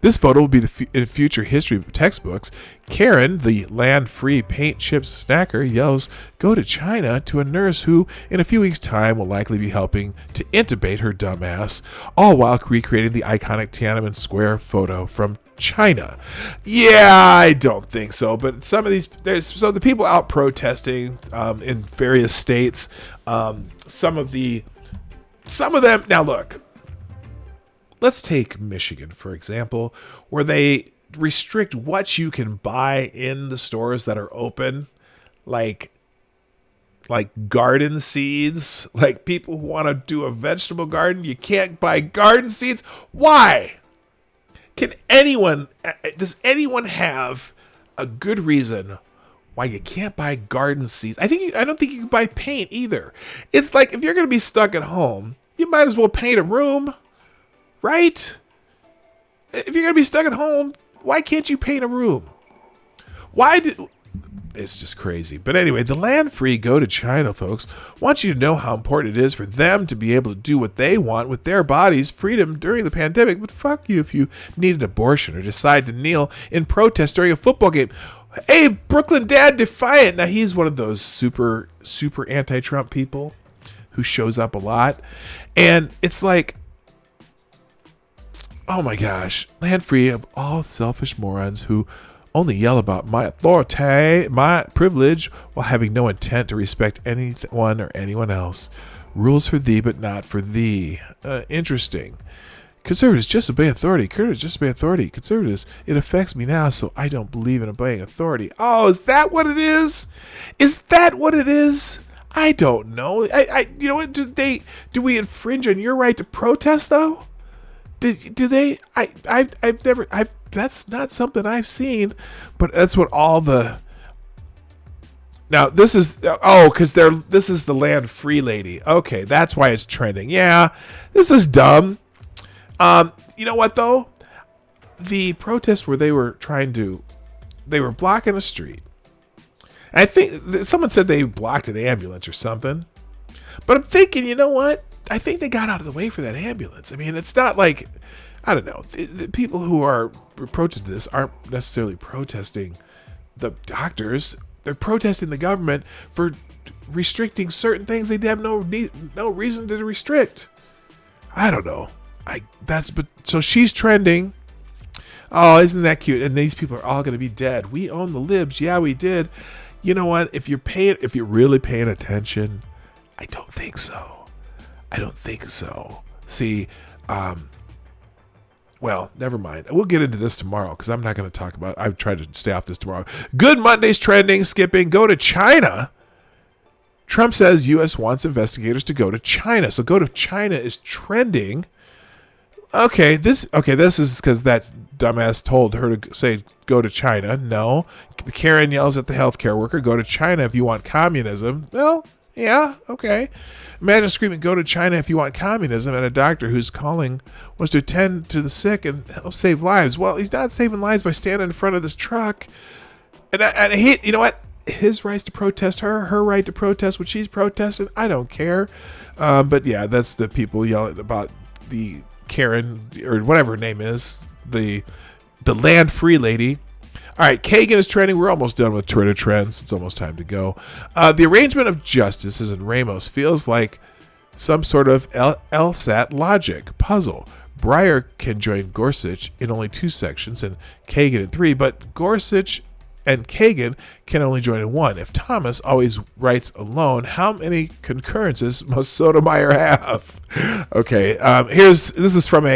This photo will be in future history textbooks. Karen, the land-free paint chips snacker, yells, "Go to China," to a nurse who, in a few weeks' time, will likely be helping to intubate her dumbass, all while recreating the iconic Tiananmen Square photo from China. Yeah, I don't think so. But some of these, the people out protesting in various states, some of them. Now look. Let's take Michigan, for example, where they restrict what you can buy in the stores that are open, like garden seeds. Like people who want to do a vegetable garden, you can't buy garden seeds. Why? Does anyone have a good reason why you can't buy garden seeds? I don't think you can buy paint either. It's like if you're going to be stuck at home, you might as well paint a room. Right? If you're going to be stuck at home, why can't you paint a room? It's just crazy. But anyway, the Land Free Go to China folks want you to know how important it is for them to be able to do what they want with their bodies, freedom during the pandemic. But fuck you if you need an abortion or decide to kneel in protest during a football game. Hey, Brooklyn Dad Defiant. Now, he's one of those super, super anti-Trump people who shows up a lot. And it's like, oh my gosh, Land Free of all selfish morons who only yell about my authority, my privilege, while having no intent to respect anyone or anyone else. Rules for thee, but not for thee. Interesting. Conservatives just obey authority. Conservatives, it affects me now, so I don't believe in obeying authority. Oh, is that what it is? I don't know. You know what? Do we infringe on your right to protest though? Do they? That's not something I've seen, but that's what all the. Now this is this is the Land Free lady. Okay, that's why it's trending. Yeah, this is dumb. You know what though? The protest where they were blocking a street. I think someone said they blocked an ambulance or something, but I'm thinking, you know what? I think they got out of the way for that ambulance. I mean, it's not like, I don't know, the people who are protesting this aren't necessarily protesting the doctors. They're protesting the government for restricting certain things they have no reason to restrict. I don't know. So she's trending. Oh, isn't that cute? And these people are all going to be dead. We own the libs. Yeah, we did. You know what? If you're really paying attention, I don't think so. See, well, never mind. We'll get into this tomorrow because I'm not going to talk about it. I've tried to stay off this tomorrow. Good Monday's trending, skipping. Go to China. Trump says U.S. wants investigators to go to China. So go to China is trending. Okay, this is because that dumbass told her to say go to China. No. Karen yells at the healthcare worker, go to China if you want communism. Well, yeah, okay. Imagine screaming, go to China if you want communism, and a doctor whose calling was to attend to the sick and help save lives. Well, he's not saving lives by standing in front of this truck. And I hate, you know what? His rights to protest her right to protest what she's protesting. I don't care. But yeah, that's the people yelling about the Karen, or whatever her name is, the Land Free lady. All right, Kagan is trending. We're almost done with Twitter trends. It's almost time to go. The arrangement of justices in Ramos feels like some sort of LSAT logic puzzle. Breyer can join Gorsuch in only 2 sections and Kagan in 3, but Gorsuch and Kagan can only join in 1. If Thomas always writes alone, how many concurrences must Sotomayor have? Okay, this is from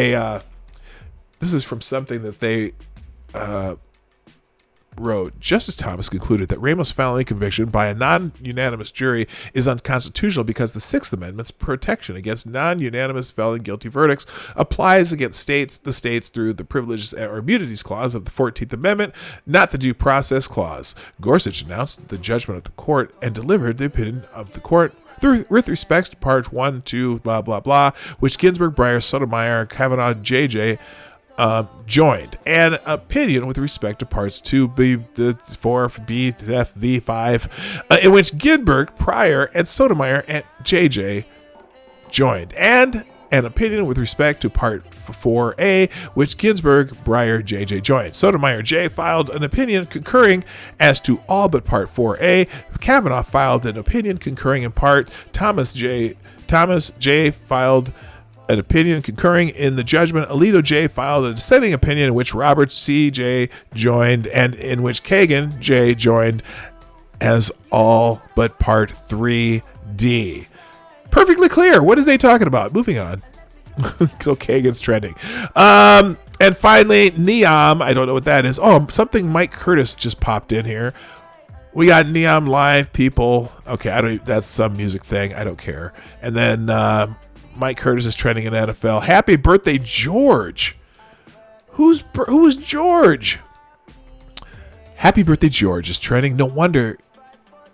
something that they wrote. Justice Thomas concluded that Ramos' felony conviction by a non-unanimous jury is unconstitutional because the Sixth Amendment's protection against non-unanimous felon guilty verdicts applies against the states through the Privileges or Immunities Clause of the 14th Amendment, not the Due Process Clause. Gorsuch announced the judgment of the court and delivered the opinion of the court with respect to Part 1, 2, blah, blah, blah, which Ginsburg, Breyer, Sotomayor, Kavanaugh, JJ joined. An opinion with respect to Parts 2, B, 4, B, F, V, 5, in which Ginsburg, Breyer, and Sotomayor and JJ joined. And an opinion with respect to Part 4A, which Ginsburg, Breyer, JJ joined. Sotomayor J filed an opinion concurring as to all but Part 4A. Kavanaugh filed an opinion concurring in part. Thomas J filed an opinion concurring in the judgment. Alito J filed a dissenting opinion in which Robert C. J joined and in which Kagan J joined as all but Part 3D. Perfectly clear. What are they talking about? Moving on. So Kagan's trending. And finally, Neom. I don't know what that is. Oh, something Mike Curtis just popped in here. We got Neom Live, people. Okay, that's some music thing. I don't care. And then Mike Curtis is trending in NFL. Happy birthday, George. Who is George? Happy birthday, George is trending. No wonder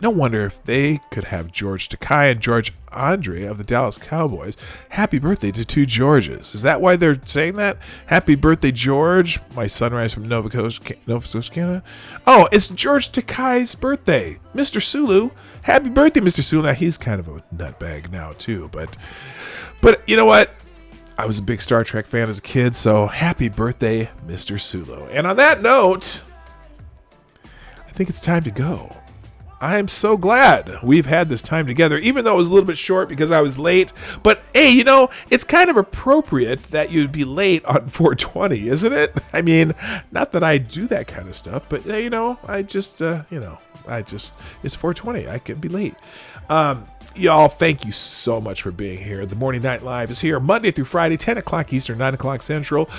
if they could have George Takei and George Andre of the Dallas Cowboys. Happy birthday to 2 Georges. Is that why they're saying that? Happy birthday, George. My sunrise from Nova Scotia, Canada. Oh, it's George Takei's birthday. Mr. Sulu. Happy birthday, Mr. Sulu. Now, he's kind of a nutbag now, too. But you know what? I was a big Star Trek fan as a kid, so happy birthday, Mr. Sulu. And on that note, I think it's time to go. I'm so glad we've had this time together, even though it was a little bit short because I was late. But hey, it's kind of appropriate that you'd be late on 420, isn't it? I mean, not that I do that kind of stuff, but I just, it's 420. I can be late. Y'all, thank you so much for being here. The Morning Night Live is here Monday through Friday, 10 o'clock Eastern, 9 o'clock Central,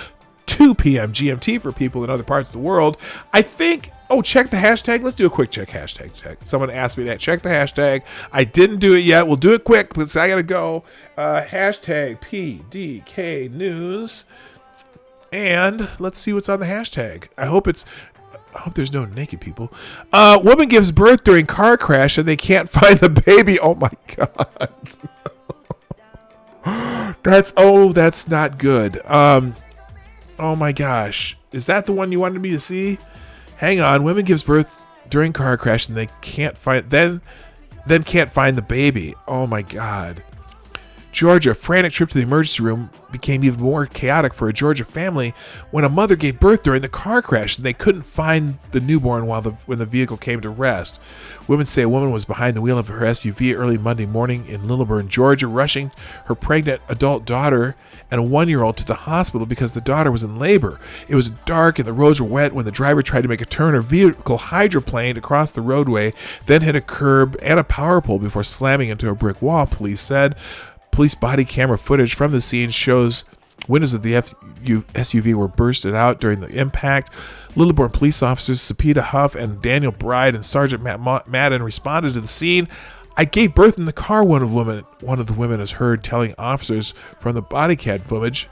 2 p.m. GMT for people in other parts of the world. I think... Oh, check the hashtag. Let's do a quick hashtag check. Someone asked me that. Check the hashtag. I didn't do it yet. We'll do it quick because I got to go. Hashtag PDK News. And let's see what's on the hashtag. I hope there's no naked people. Woman gives birth during car crash and they can't find the baby. Oh, my God. That's not good. Oh, my gosh. Is that the one you wanted me to see? Hang on, women gives birth during car crash and they can't find then can't find the baby. Oh my God. Georgia, frantic trip to the emergency room became even more chaotic for a Georgia family when a mother gave birth during the car crash and they couldn't find the newborn when the vehicle came to rest. Women say a woman was behind the wheel of her SUV early Monday morning in Lilburn, Georgia, rushing her pregnant adult daughter and a 1-year-old to the hospital because the daughter was in labor. It was dark and the roads were wet when the driver tried to make a turn. Her vehicle hydroplaned across the roadway, then hit a curb and a power pole before slamming into a brick wall, police said. Police body camera footage from the scene shows windows of the SUV were bursted out during the impact. Lilburn police officers Sapita Huff and Daniel Bride and Sergeant Matt Madden responded to the scene. I gave birth in the car, one of the women is heard telling officers from the body cam footage.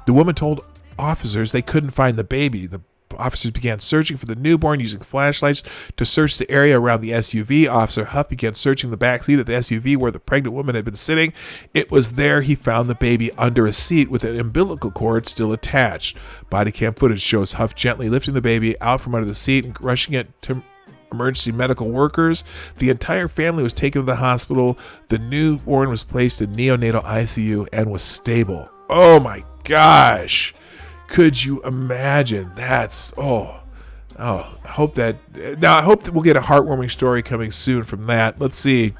The woman told officers they couldn't find the baby. The officers began searching for the newborn using flashlights to search the area around the SUV. Officer Huff began searching the back seat of the SUV where the pregnant woman had been sitting. It was there he found the baby under a seat with an umbilical cord still attached. Body cam footage shows Huff gently lifting the baby out from under the seat and rushing it to emergency medical workers. The entire family was taken to the hospital. The newborn was placed in neonatal ICU and was stable. Oh my gosh. Could you imagine? Oh, I hope that we'll get a heartwarming story coming soon from that. Let's see.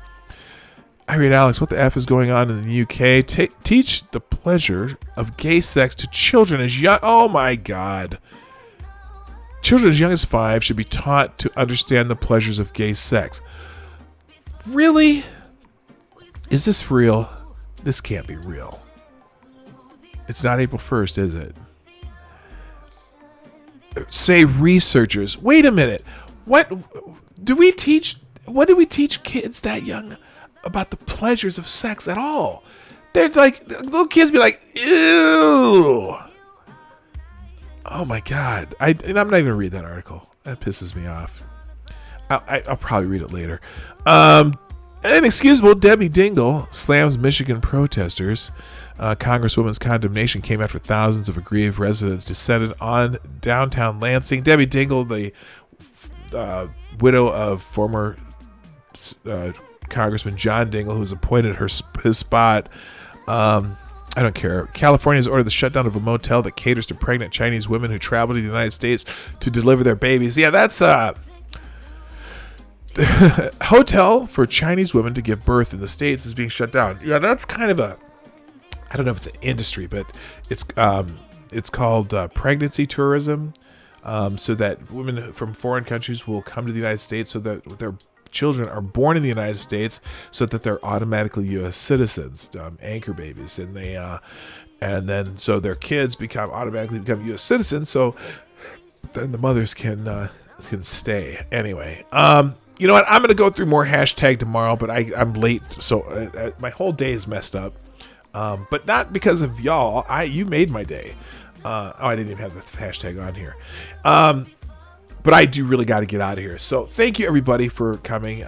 I read Alex, what the F is going on in the UK? Teach the pleasure of gay sex to children as young. Oh my God. Children as young as 5 should be taught to understand the pleasures of gay sex. Really? Is this real? This can't be real. It's not April 1st, is it? Say researchers. Wait a minute. What do we teach kids that young about the pleasures of sex at all? They're like, little kids be like, ew. Oh my God. I'm not even gonna read that article. That pisses me off. I'll probably read it later. Inexcusable Debbie Dingell slams Michigan protesters. Congresswoman's condemnation came after thousands of aggrieved residents descended on downtown Lansing. Debbie Dingell, the widow of former Congressman John Dingell, who's appointed his spot. I don't care. California has ordered the shutdown of a motel that caters to pregnant Chinese women who travel to the United States to deliver their babies. Yeah, that's hotel for Chinese women to give birth in the States is being shut down. Yeah, that's kind of I don't know if it's an industry, but it's called pregnancy tourism, so that women from foreign countries will come to the United States so that their children are born in the United States so that they're automatically U.S. citizens, anchor babies, and then so their kids automatically become U.S. citizens, so then the mothers can stay. Anyway, you know what? I'm going to go through more hashtag tomorrow, but I'm late, so my whole day is messed up. But not because of y'all. You made my day. I didn't even have the hashtag on here. But I do really got to get out of here. So thank you everybody for coming.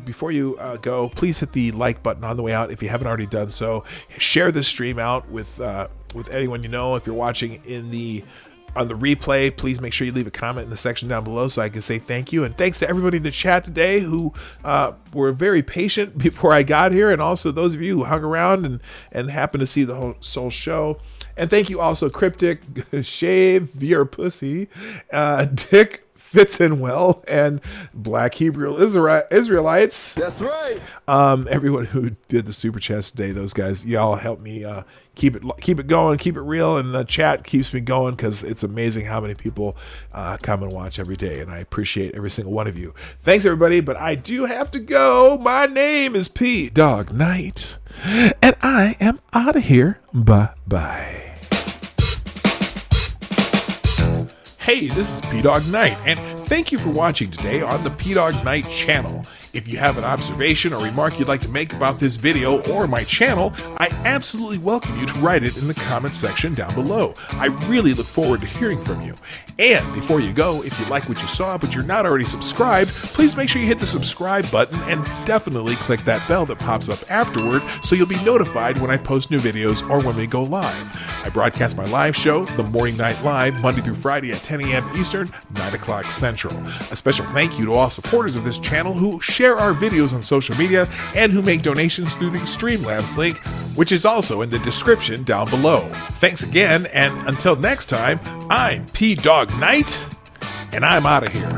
Before you go, please hit the like button on the way out if you haven't already done so. Share this stream out with anyone you know. If you're watching on the replay, please make sure you leave a comment in the section down below so I can say thank you. And thanks to everybody in the chat today who were very patient before I got here, and also those of you who hung around and happened to see the whole show. And thank you also Cryptic, Shave Your Pussy, Dick Fits In Well, and Black Hebrew Israelites. That's right. Everyone who did the super chats today, those guys, y'all helped me keep it going, keep it real, and the chat keeps me going because it's amazing how many people come and watch every day, and I appreciate every single one of you. Thanks everybody, but I do have to go. My name is P Dog Knight, and I am out of here. Bye. Hey, this is P-Dog Knight, and thank you for watching today on the P-Dog Knight channel. If you have an observation or remark you'd like to make about this video or my channel, I absolutely welcome you to write it in the comment section down below. I really look forward to hearing from you. And before you go, if you like what you saw but you're not already subscribed, please make sure you hit the subscribe button and definitely click that bell that pops up afterward so you'll be notified when I post new videos or when we go live. I broadcast my live show, The Morning Night Live, Monday through Friday at 10 a.m. Eastern, 9 o'clock Central. A special thank you to all supporters of this channel who share our videos on social media and who make donations through the Streamlabs link, which is also in the description down below. Thanks again, and until next time, I'm P-Dog Knight, and I'm out of here.